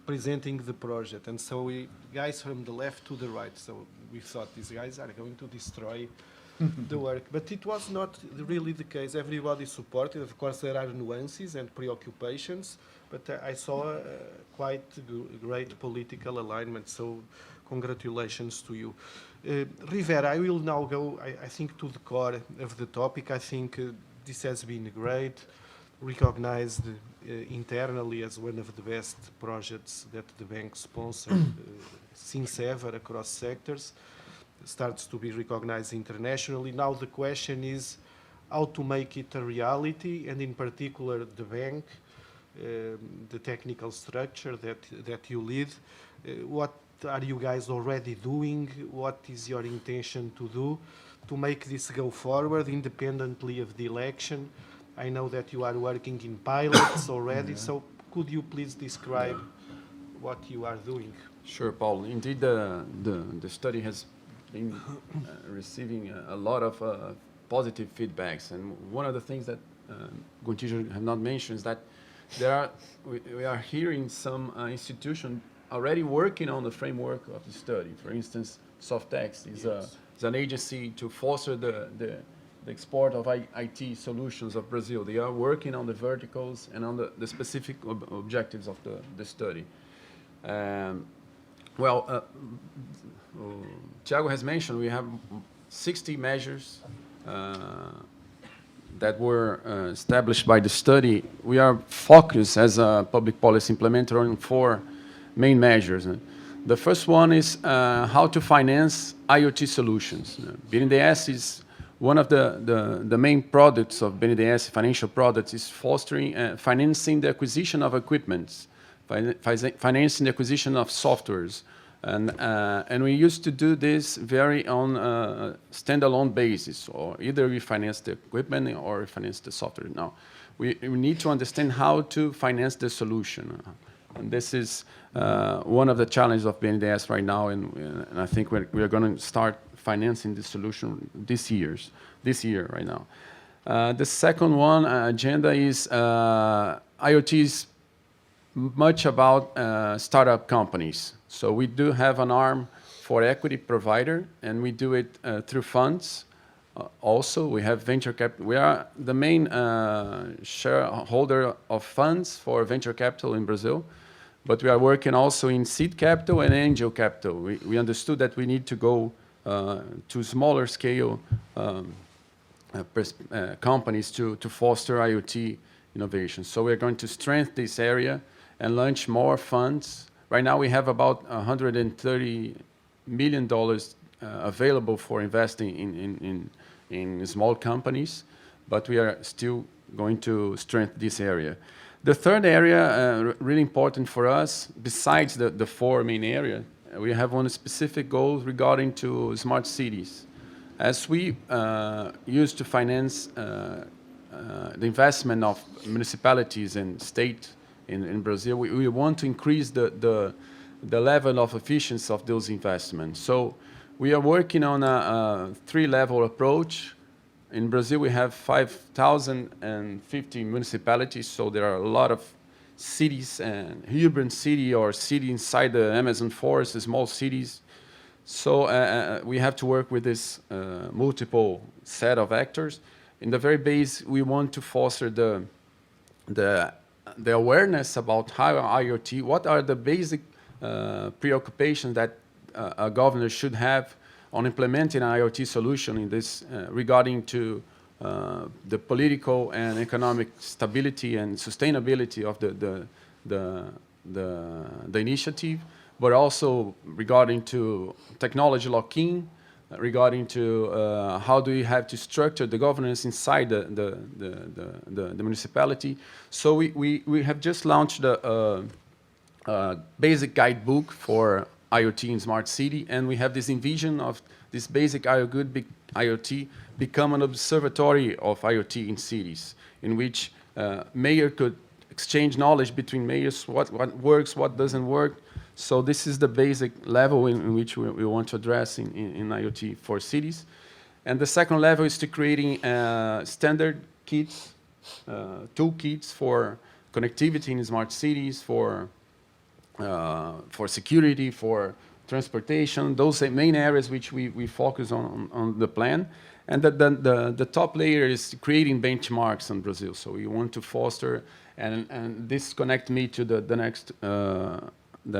presenting the project, and so we guys from the left to the right. So we thought these guys are going to destroy the work, but it was not really the case. Everybody supported. Of course, there are nuances and preoccupations, but I saw quite great political alignment. So congratulations to you. Rivera, I will now go, I think, to the core of the topic. I think this has been great, recognized internally as one of the best projects that the bank sponsored since ever across sectors. Starts to be recognized internationally. Now the question is how to make it a reality, and in particular the bank, the technical structure that you lead. What are you guys already doing? What is your intention to do to make this go forward independently of the election? I know that you are working in pilots already, so could you please describe what you are doing? Sure, Paulo. Indeed, the study has been receiving a lot of positive feedbacks, and one of the things that Gontijo have not mentioned is that we are hearing some institution already working on the framework of the study. For instance, Softex is an agency to foster the export of IT solutions of Brazil. They are working on the verticals and on the specific objectives of the study. Tiago has mentioned we have 60 measures that were established by the study. We are focused as a public policy implementer on 4 main measures. The first one is how to finance IoT solutions. BNDES is one of the main products of BNDES, financial products, is fostering, financing the acquisition of equipments, financing the acquisition of softwares. And we used to do this very on a standalone basis, or either we finance the equipment or we finance the software. Now, we need to understand how to finance the solution. And this is one of the challenges of BNDES right now, and I think we are going to start financing the solution this year right now. The second one agenda is IoT is much about startup companies. So we do have an arm for equity provider, and we do it through funds. Also, we have venture capital. We are the main shareholder of funds for venture capital in Brazil, but we are working also in seed capital and angel capital. We understood that we need to go to smaller scale companies to foster IoT innovation. So we're going to strengthen this area and launch more funds. Right now we have about $130 million available for investing in small companies, but we are still going to strengthen this area. The third area, really important for us, besides the 4 main areas, we have one specific goal regarding to smart cities. As we used to finance the investment of municipalities and state in Brazil, we want to increase the level of efficiency of those investments. So we are working on a three-level approach. In Brazil, we have 5,050 municipalities, so there are a lot of cities, and urban city or city inside the Amazon forest, small cities. So we have to work with this multiple set of actors. In the very base, we want to foster the awareness about how IoT, what are the basic preoccupations that a governor should have on implementing an IoT solution in this regarding to the political and economic stability and sustainability of the initiative, but also regarding to technology lock-in, regarding to how do you have to structure the governance inside the municipality. So we have just launched a basic guidebook for IoT in smart city, and we have this envision of this basic IoT become an observatory of IoT in cities, in which mayor could exchange knowledge between mayors, what works, what doesn't work. So this is the basic level in which we want to address in IoT for cities. And the second level is to creating standard kits, toolkits for connectivity in smart cities, for security, for transportation, those main areas which we focus on the plan. And the top layer is creating benchmarks in Brazil. So we want to foster, and this connects me to the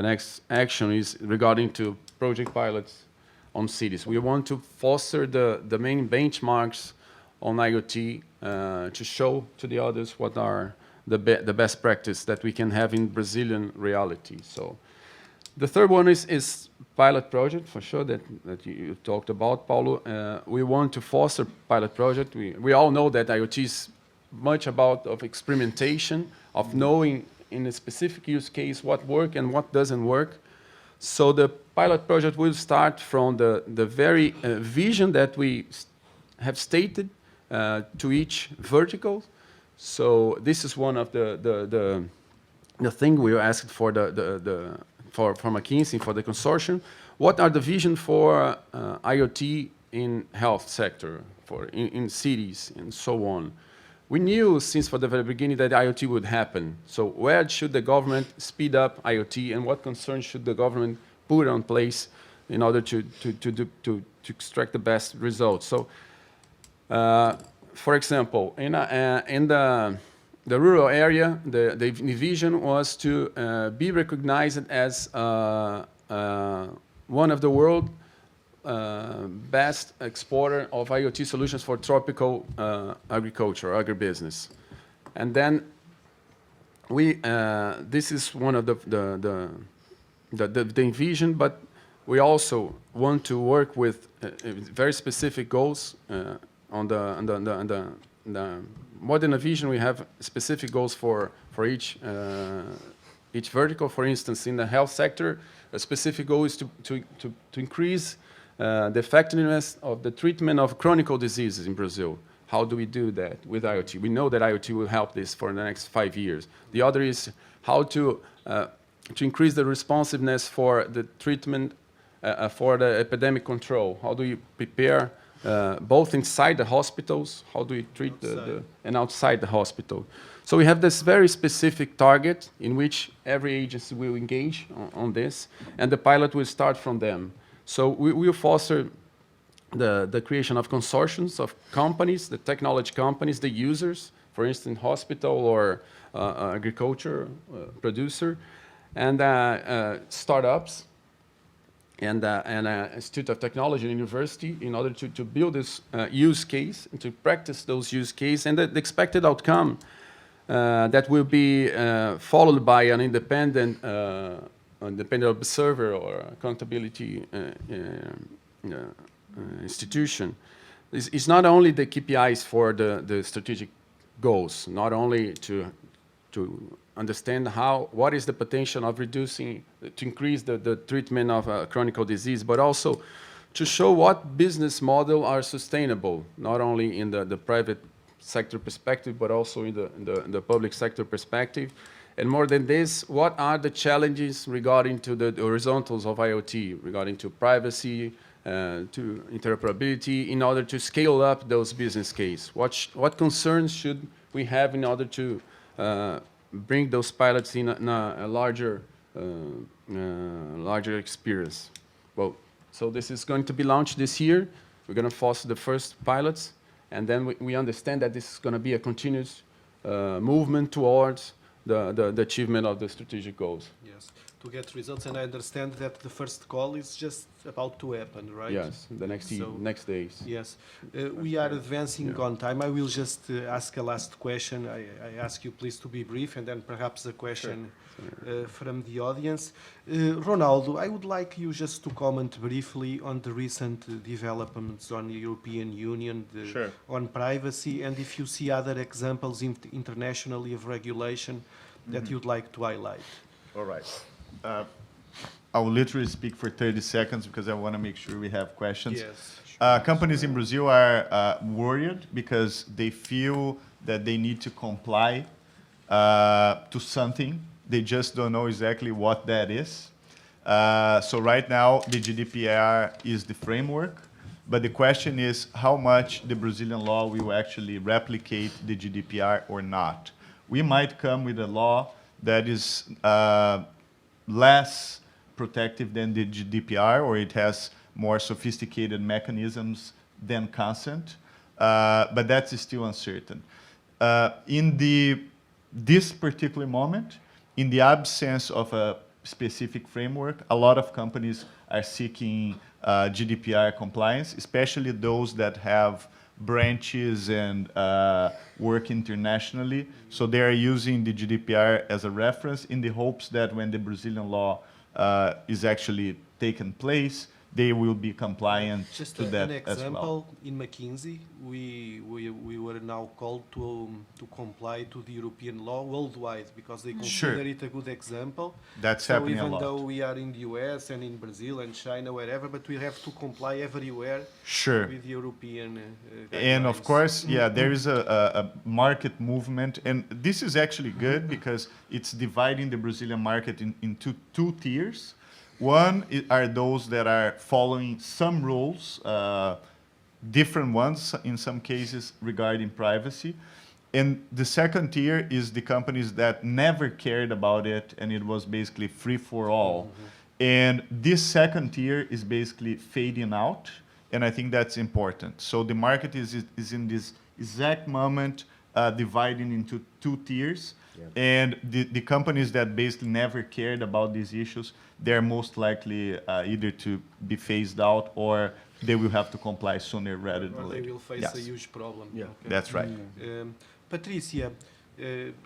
next action is regarding to project pilots on cities. We want to foster the main benchmarks on IoT to show to the others what are the best practice that we can have in Brazilian reality. So the third one is pilot project, for sure, that you talked about, Paulo. We want to foster pilot project. We all know that IoT is much about of experimentation, of knowing in a specific use case what works and what doesn't work. So the pilot project will start from the very vision that we have stated to each vertical. So this is one of the thing we were asked for for McKinsey, for the consortium. What are the vision for IoT in health sector, in cities, and so on? We knew since for the very beginning that IoT would happen. So where should the government speed up IoT, and what concerns should the government put in place in order to extract the best results? So, for example, in the rural area, the vision was to be recognized as one of the world best exporter of IoT solutions for tropical agriculture, agribusiness. And then this is one of the vision, but we also want to work with very specific goals on the more than a vision. We have specific goals for each vertical. For instance, in the health sector, a specific goal is to increase the effectiveness of the treatment of chronic diseases in Brazil. How do we do that with IoT? We know that IoT will help this for the next 5 years. The other is how to increase the responsiveness for the treatment for the epidemic control. How do you prepare both inside the hospitals? How do we treat and outside the hospital? So we have this very specific target in which every agency will engage on this, and the pilot will start from them. So we will foster the creation of consortiums of companies, the technology companies, the users, for instance, hospital or agriculture producer, and startups, and Institute of Technology and University, in order to build this use case and to practice those use cases, and the expected outcome that will be followed by an independent observer or accountability institution. It's not only the KPIs for the strategic goals, not only to understand what is the potential of reducing, to increase the treatment of chronic disease, but also to show what business model are sustainable, not only in the private sector perspective, but also in the public sector perspective. And more than this, what are the challenges regarding to the horizontals of IoT, regarding to privacy, to interoperability, in order to scale up those business cases? What concerns should we have in order to bring those pilots in a larger experience? Well, so this is going to be launched this year. We're going to foster the first pilots, and then we understand that this is going to be a continuous movement towards the achievement of the strategic goals. Yes, to get results, and I understand that the first call is just about to happen, right? Yes, the next days. Yes, we are advancing on time. I will just ask a last question. I ask you please to be brief, and then perhaps a question from the audience. Ronaldo, I would like you just to comment briefly on the recent developments on the European Union, on privacy, and if you see other examples internationally of regulation that you'd like to highlight. All right. I will literally speak for 30 seconds because I want to make sure we have questions. Yes. Companies in Brazil are worried because they feel that they need to comply to something. They just don't know exactly what that is. So right now, the GDPR is the framework, but the question is how much the Brazilian law will actually replicate the GDPR or not. We might come with a law that is less protective than the GDPR, or it has more sophisticated mechanisms than consent, but that's still uncertain. In this particular moment, in the absence of a specific framework, a lot of companies are seeking GDPR compliance, especially those that have branches and work internationally. So they are using the GDPR as a reference in the hopes that when the Brazilian law is actually taken place, they will be compliant Just to that an as well. example, in McKinsey, we were now called to comply to the European law worldwide because they consider it a good example. That's So happening a even lot. though we are in the US and in Brazil and China, wherever, but we have to comply everywhere Sure. with European And of guidelines. course, yeah, there is a market movement, and this is actually good because it's dividing the Brazilian market into two tiers. One are those that are following some rules, different ones in some cases regarding privacy. And the second tier is the companies that never cared about it, and it was basically free for all. And this second tier is basically fading out, and I think that's important. So the market is in this exact moment dividing into two tiers. And the companies that basically never cared about these issues, they're most likely either to be phased out or they will have to comply sooner rather than Or they later. will face Yes. a huge problem. Yeah. Okay. That's right. Patricia,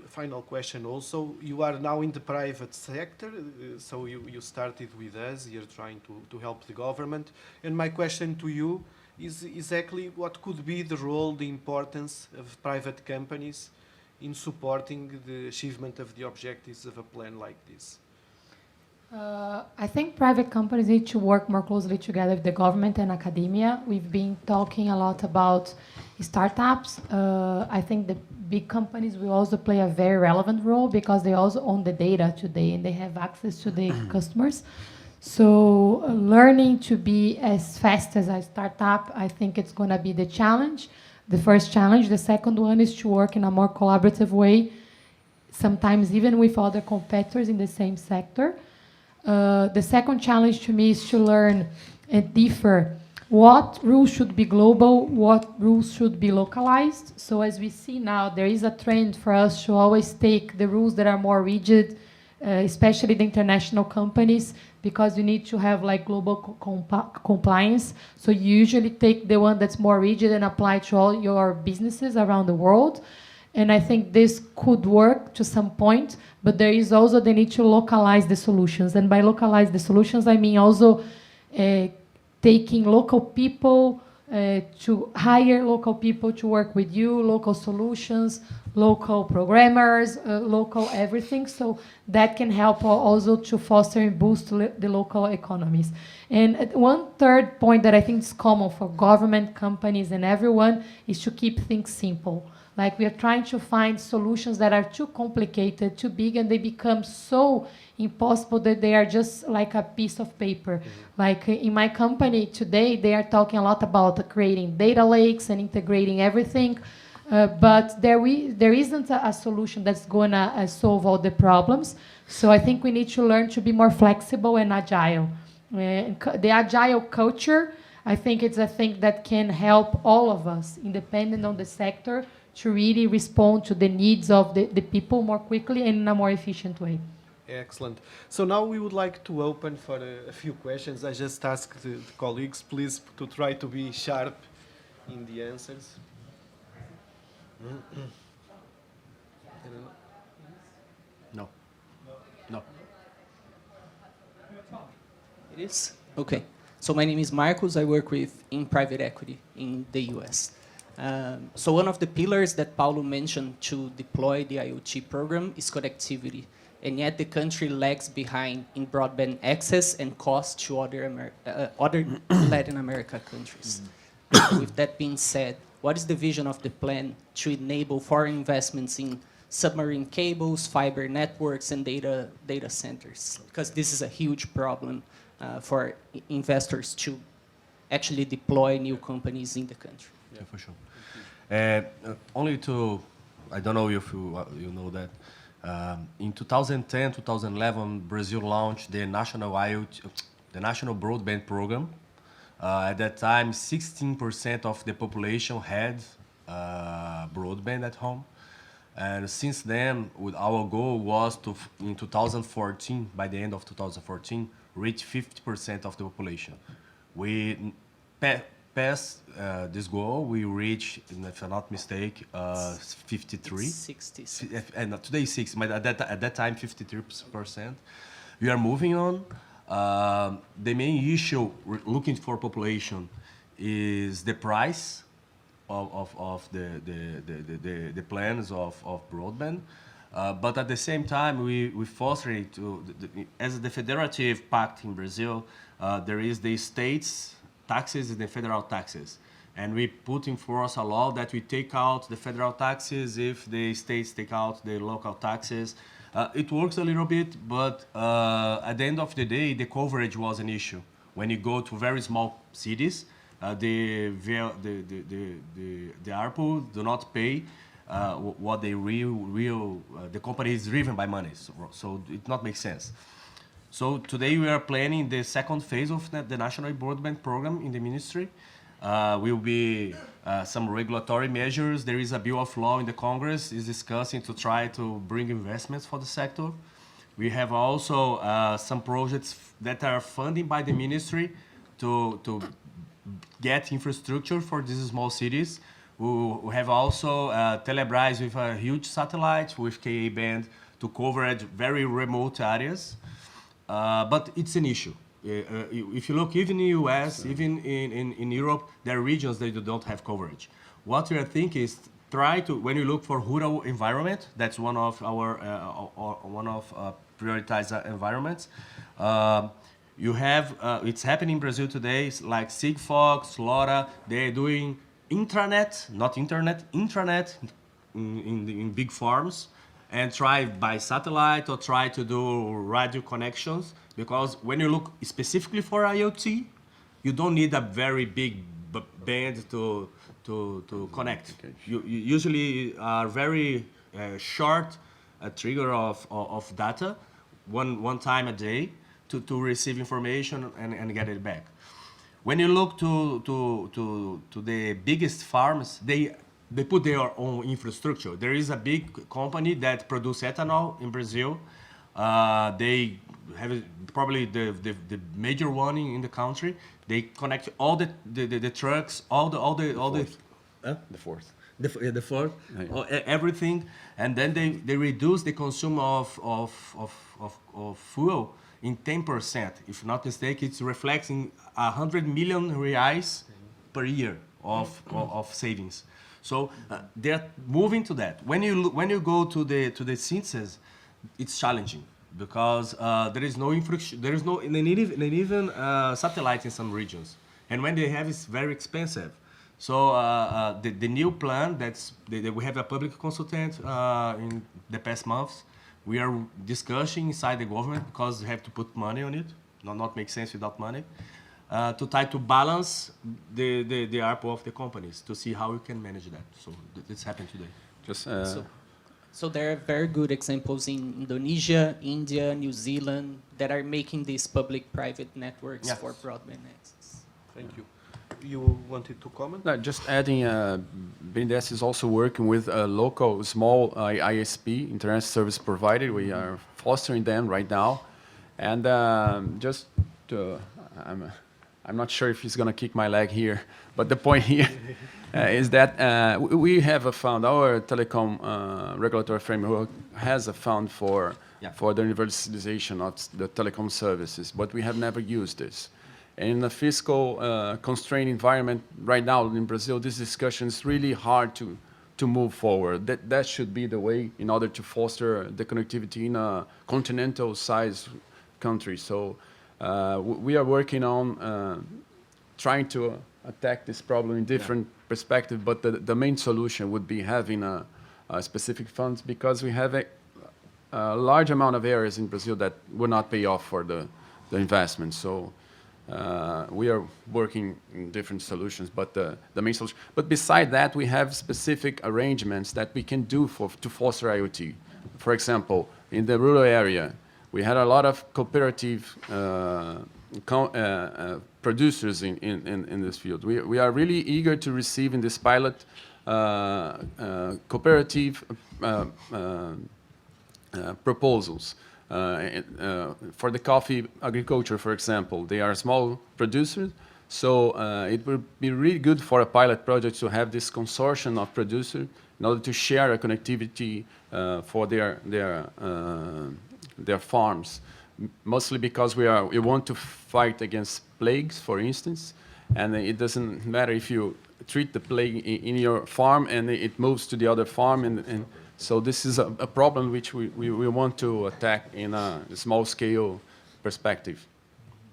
final question also. You are now in the private sector, so you started with us. You're trying to help the government. And my question to you is exactly what could be the role, the importance of private companies in supporting the achievement of the objectives of a plan like this? I think private companies need to work more closely together with the government and academia. We've been talking a lot about startups. I think the big companies will also play a very relevant role because they also own the data today and they have access to the customers. So learning to be as fast as a startup, I think it's going to be the challenge. The first challenge. The second one is to work in a more collaborative way, sometimes even with other competitors in the same sector. The second challenge to me is to learn and differ what rules should be global, what rules should be localized. So as we see now, there is a trend for us to always take the rules that are more rigid, especially the international companies, because you need to have like global compliance. So you usually take the one that's more rigid and apply to all your businesses around the world. And I think this could work to some point, but there is also the need to localize the solutions. And by localize the solutions, I mean also taking local people, to hire local people to work with you, local solutions, local programmers, local everything. So that can help also to foster and boost the local economies. And one third point that I think is common for government, companies, and everyone is to keep things simple. Like we are trying to find solutions that are too complicated, too big, and they become so impossible that they are just like a piece of paper. Mm-hmm. Like in my company today, they are talking a lot about creating data lakes and integrating everything, but there isn't a solution that's going to solve all the problems. So I think we need to learn to be more flexible and agile. The agile culture, I think it's a thing that can help all of us, independent on the sector, to really respond to the needs of the people more quickly and in a more efficient way. Excellent. So now we would like to open for a few questions. I just ask the colleagues, please, to try to be sharp in the answers. No. No. It is? Okay. So my name is Marcos. I work in private equity in the US. So one of the pillars that Paulo mentioned to deploy the IoT program is connectivity. And yet the country lags behind in broadband access and cost to other Latin America countries. With that being said, what is the vision of the plan to enable foreign investments in submarine cables, fiber networks, and data centers? Because this is a huge problem for investors to actually deploy new companies in the country. Yeah, for sure. Only to, I don't know if you know that, in 2010, 2011, Brazil launched the national IoT, the national broadband program. At that time, 16% of the population had broadband at home. And since then, our goal was to, in 2014, by the end of 2014, reach 50% of the population. We passed this goal. We reached, if I'm not mistaken, 53. 60. And today 60, but at that time 53%. We are moving on. The main issue looking for population is the price of the plans of broadband. But at the same time, we foster it to, as the federative pact in Brazil, there is the states taxes and the federal taxes. And we put in force a law that we take out the federal taxes if the states take out the local taxes. It works a little bit, but at the end of the day, the coverage was an issue. When you go to very small cities, the ARPU do not pay what they the company is driven by money, so it not make sense. So today we are planning the second phase of the national broadband program in the ministry. Will be some regulatory measures. There is a bill of law in the Congress is discussing to try to bring investments for the sector. We have also some projects that are funded by the ministry to get infrastructure for these small cities. We have also Telebrás with a huge satellite with Ka band to cover very remote areas. But it's an issue. If you look even in the US, even in Europe, there are regions that don't have coverage. What we are thinking is try to, when you look for rural environment, that's one of our prioritized environments. You have, it's happening in Brazil today, like Sigfox, LoRa, they're doing intranet, not internet, intranet in big farms, and try by satellite or try to do radio connections. Because when you look specifically for IoT, you don't need a very big band to connect. You usually are very short trigger of data, one time a day to receive information and get it back. When you look to the biggest farms, they put their own infrastructure. There is a big company that produces ethanol in Brazil. They have probably the major one in the country. They connect all the trucks, all the fourth. The fourth, everything, and then they reduce the consume of fuel in 10%. If not mistaken, it's reflecting 100 million reais per year of savings. So they're moving to that. When you go to the synthesis, it's challenging because there is no infrastructure, there is no even satellite in some regions, and when they have, it's very expensive. So the new plan we have a public consultant in the past months. We are discussing inside the government because we have to put money on it. Not make sense without money. To try to balance the ARPU of the companies to see how we can manage that. So it's happened today. Just So there are very good examples in Indonesia, India, New Zealand that are making these public-private networks Yes. for broadband access. Thank you. You wanted to comment? no, just adding, BNDES is also working with a local small ISP, Internet Service Provider. We are fostering them right now. And just to, I'm not sure if he's going to kick my leg here, but the point here is that we have a fund, our telecom regulatory framework has a fund for the universalization of the telecom services, but we have never used this. In a fiscal constrained environment right now in Brazil, this discussion is really hard to move forward. That should be the way in order to foster the connectivity in a continental size country. So we are working on trying to attack this problem in different perspectives, but the main solution would be having a specific funds because we have a large amount of areas in Brazil that will not pay off for the investment. So we are working in different solutions, but the main solution. But beside that, we have specific arrangements that we can do to foster IoT. For example, in the rural area, we had a lot of cooperative producers in this field. We are really eager to receive in this pilot cooperative proposals. For the coffee agriculture, for example, they are small producers, so it would be really good for a pilot project to have this consortium of producers in order to share a connectivity for their farms, mostly because we want to fight against plagues, for instance, and it doesn't matter if you treat the plague in your farm and it moves to the other farm, and so this is a problem which we want to attack in a small-scale perspective.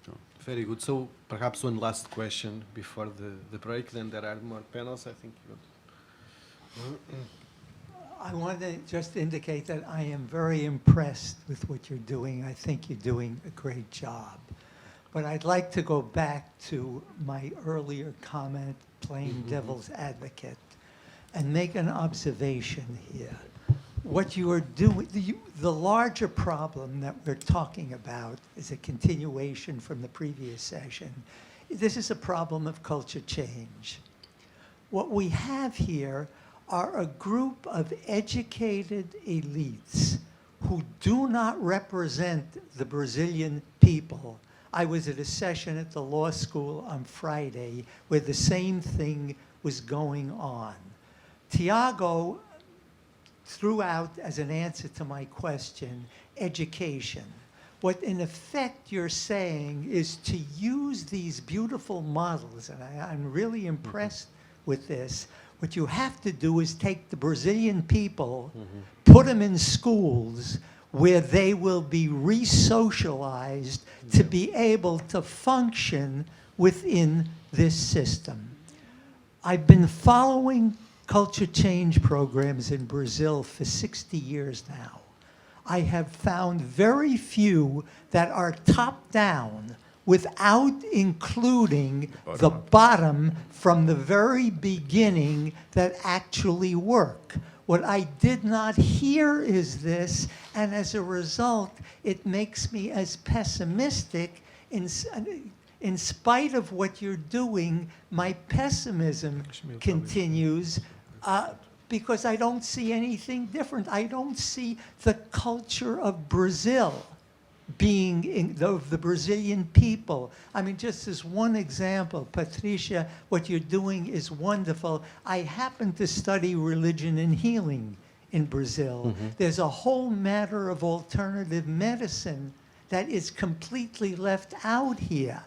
So. Very good. So perhaps one last question before the break, then there are more panels, I think. I want to just indicate that I am very impressed with what you're doing. I think you're doing a great job. But I'd like to go back to my earlier comment, playing devil's advocate, and make an observation here. What you are doing, the larger problem that we're talking about is a continuation from the previous session. This is a problem of culture change. What we have here are a group of educated elites who do not represent the Brazilian people. I was at a session at the law school on Friday where the same thing was going on. Tiago threw out as an answer to my question, education. What in effect you're saying is to use these beautiful models, and I'm really impressed with this. What you have to do is take the Brazilian people, put them in schools where they will be re-socialized to be able to function within this system. I've been following culture change programs in Brazil for 60 years now. I have found very few that are top-down without including the bottom from the very beginning that actually work. What I did not hear is this, and as a result, it makes me as pessimistic. In spite of what you're doing, my pessimism continues because I don't see anything different. I don't see the culture of Brazil being of the Brazilian people. I mean, just as one example, Patricia, what you're doing is wonderful. I happen to study religion and healing in Brazil. There's a whole matter of alternative medicine that is completely left out here.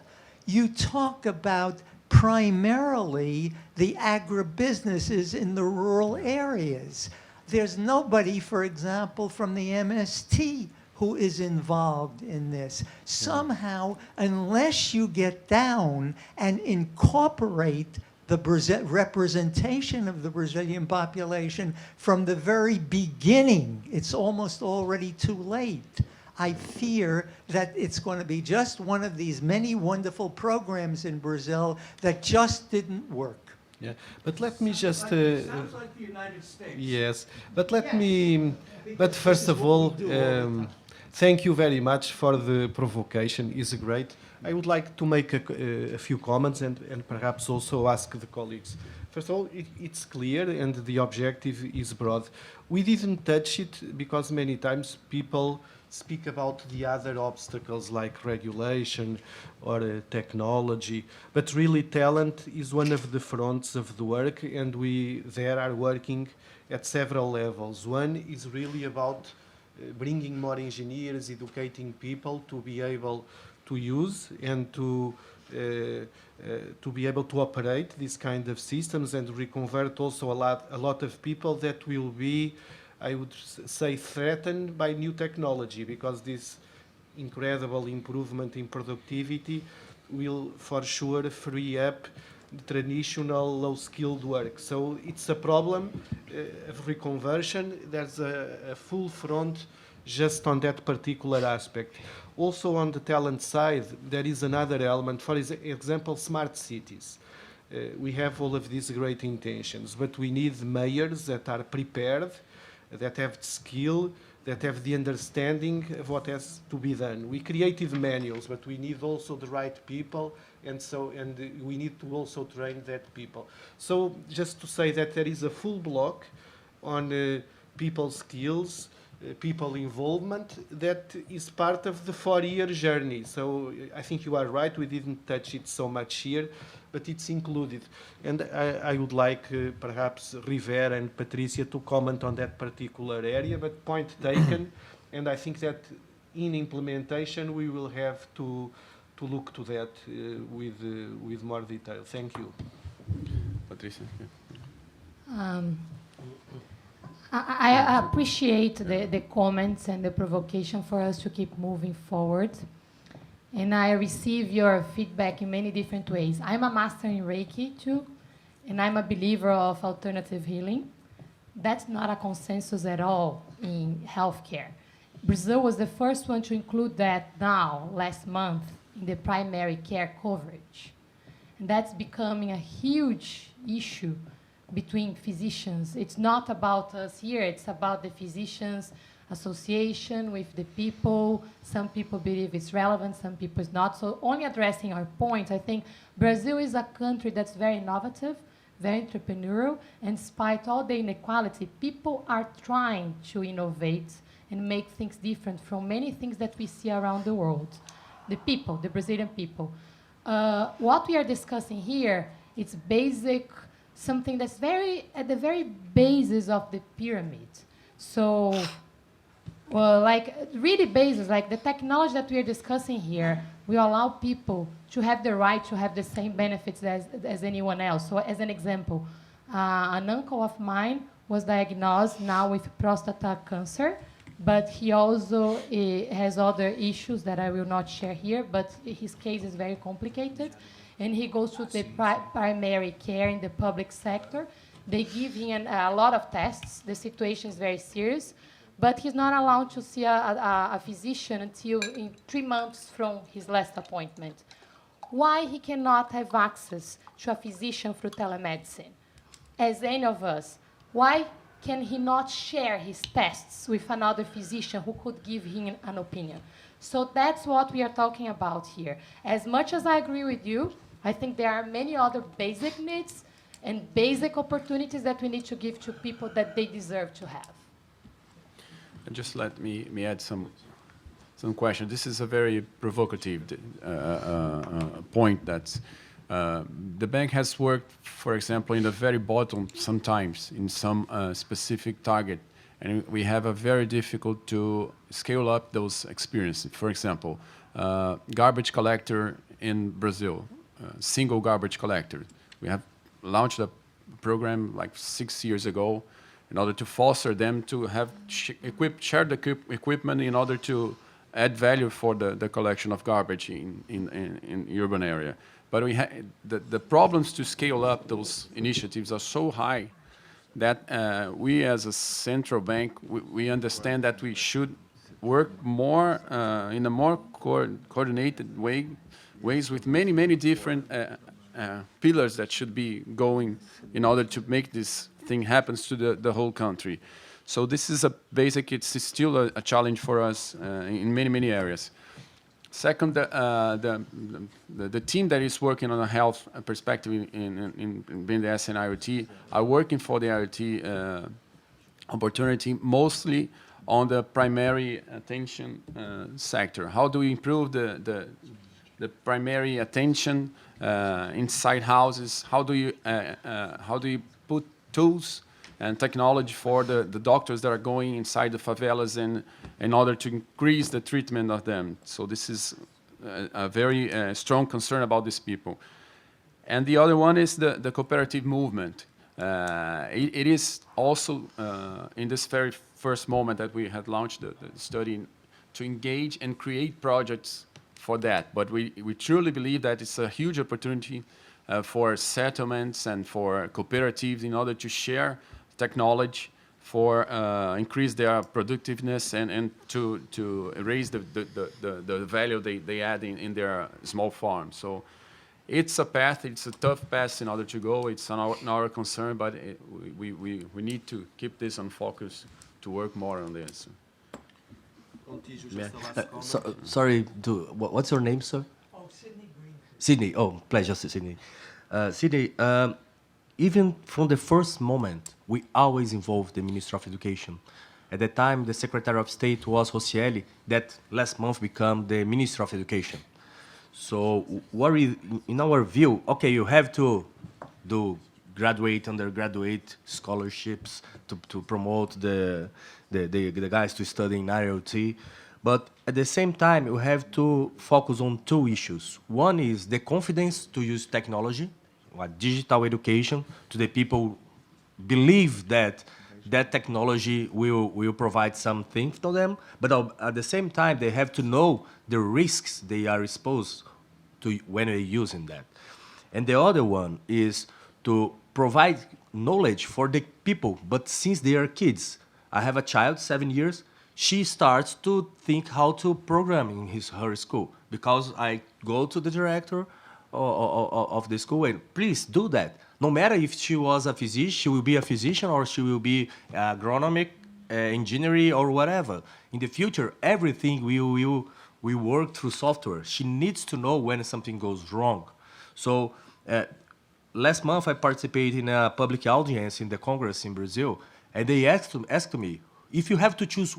You talk about primarily the agribusinesses in the rural areas. There's nobody, for example, from the MST who is involved in this. Somehow, unless you get down and incorporate the representation of the Brazilian population from the very beginning, it's almost already too late. I fear that it's going to be just one of these many wonderful programs in Brazil that just didn't work. Yeah, but let me just. Sounds like the United States. Yes, but let me. But first of all, thank you very much for the provocation. It's great. I would like to make a few comments and perhaps also ask the colleagues. First of all, it's clear and the objective is broad. We didn't touch it because many times people speak about the other obstacles like regulation or technology, but really talent is one of the fronts of the work, and we there are working at several levels. One is really about bringing more engineers, educating people to be able to use and to be able to operate these kind of systems and reconvert also a lot of people that will be, I would say, threatened by new technology, because this incredible improvement in productivity will for sure free up the traditional low-skilled work. So it's a problem of reconversion. There's a full front just on that particular aspect. Also on the talent side, there is another element. For example, smart cities. We have all of these great intentions, but we need mayors that are prepared, that have the skill, that have the understanding of what has to be done. We created manuals, but we need also the right people, and we need to also train that people. So just to say that there is a full block on people skills, people involvement, that is part of the 4-year journey. So I think you are right, we didn't touch it so much here, but it's included. And I would like perhaps Rivera and Patricia to comment on that particular area, but point taken, and I think that in implementation we will have to look to that with more detail. Thank you. Patricia. I appreciate the comments and the provocation for us to keep moving forward. And I receive your feedback in many different ways. I'm a master in Reiki, too, and I'm a believer of alternative healing. That's not a consensus at all in healthcare. Brazil was the first one to include that now, last month, in the primary care coverage. And that's becoming a huge issue between physicians. It's not about us here, it's about the physicians association with the people. Some people believe it's relevant, some people it's not. So only addressing our point, I think Brazil is a country that's very innovative, very entrepreneurial, and despite all the inequality, people are trying to innovate and make things different from many things that we see around the world. The people, the Brazilian people. What we are discussing here, it's basic, something that's very at the very basis of the pyramid. So, well, like really basis, like the technology that we are discussing here will allow people to have the right to have the same benefits as anyone else. So as an example, an uncle of mine was diagnosed now with prostate cancer, but he also has other issues that I will not share here, but his case is very complicated. And he goes to the primary care in the public sector. They give him a lot of tests. The situation is very serious, but he's not allowed to see a physician until in 3 months from his last appointment. Why he cannot have access to a physician through telemedicine? As any of us, why can he not share his tests with another physician who could give him an opinion? So that's what we are talking about here. As much as I agree with you, I think there are many other basic needs and basic opportunities that we need to give to people that they deserve to have. And just let me add some questions. This is a very provocative point that the bank has worked, for example, in the very bottom sometimes in some specific target, and we have a very difficult to scale up those experiences. For example, garbage collector in Brazil. single garbage collector. We have launched a program like 6 years ago in order to foster them to have shared equipment in order to add value for the collection of garbage in urban area. But the problems to scale up those initiatives are so high that we as a central bank, we understand that we should work more in a more coordinated ways with many different pillars that should be going in order to make this thing happen to the whole country. So this is it's still a challenge for us in many areas. Second, the team that is working on a health perspective in BNDES and IoT are working for the IoT opportunity mostly on the primary attention sector. How do we improve the primary attention inside houses? How do you put tools and technology for the doctors that are going inside the favelas in order to increase the treatment of them? So this is a very strong concern about these people. And the other one is the cooperative movement. It is also in this very first moment that we had launched the study to engage and create projects for that. But we truly believe that it's a huge opportunity for settlements and for cooperatives in order to share technology for increase their productiveness and to raise the value they add in their small farms. So it's a path, it's a tough path in order to go. It's our concern, but we need to keep this on focus to work more on this. Gontijo, Yeah. just the last comment. Sorry, what's your name, sir? Oh, Sydney Green. Sydney. Oh, pleasure, Sydney. Sydney, even from the first moment, we always involved the Ministry of Education. At the time, the Secretary of State was Roscielli, that last month became the Minister of Education. So in our view, okay, you have to do graduate, undergraduate scholarships to promote the guys to study in IoT. But at the same time, you have to focus on two issues. One is the confidence to use technology, like digital education, to the people believe that technology will provide something to them, but at the same time, they have to know the risks they are exposed to when they're using that. And the other one is to provide knowledge for the people, but since they are kids. I have a child, 7 years, she starts to think how to program in her school, because I go to the director of the school and please do that. No matter if she was a physician, she will be a physician or she will be agronomic, engineering or whatever. In the future, everything we work through software. She needs to know when something goes wrong. So last month I participated in a public audience in the Congress in Brazil, and they asked me, if you have to choose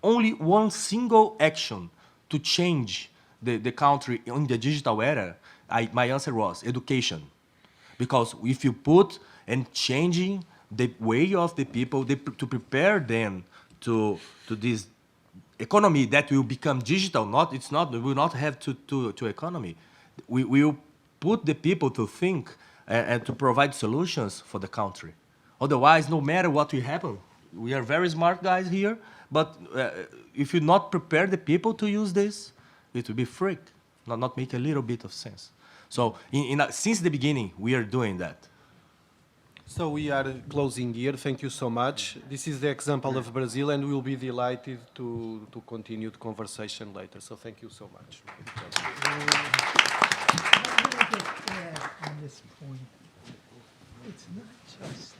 only one single action to change the country in the digital era, my answer was education. Because if you put and changing the way of the people to prepare them to this economy that will become digital, we will not have to economy. We will put the people to think and to provide solutions for the country. Otherwise, no matter what will happen, we are very smart guys here, but if you not prepare the people to use this, it will be freaked, not make a little bit of sense. So since the beginning, we are doing that. So we are closing here. Thank you so much. This is the example of Brazil, and we'll be delighted to continue the conversation later. So thank you so much. Let me just add on this point. It's not just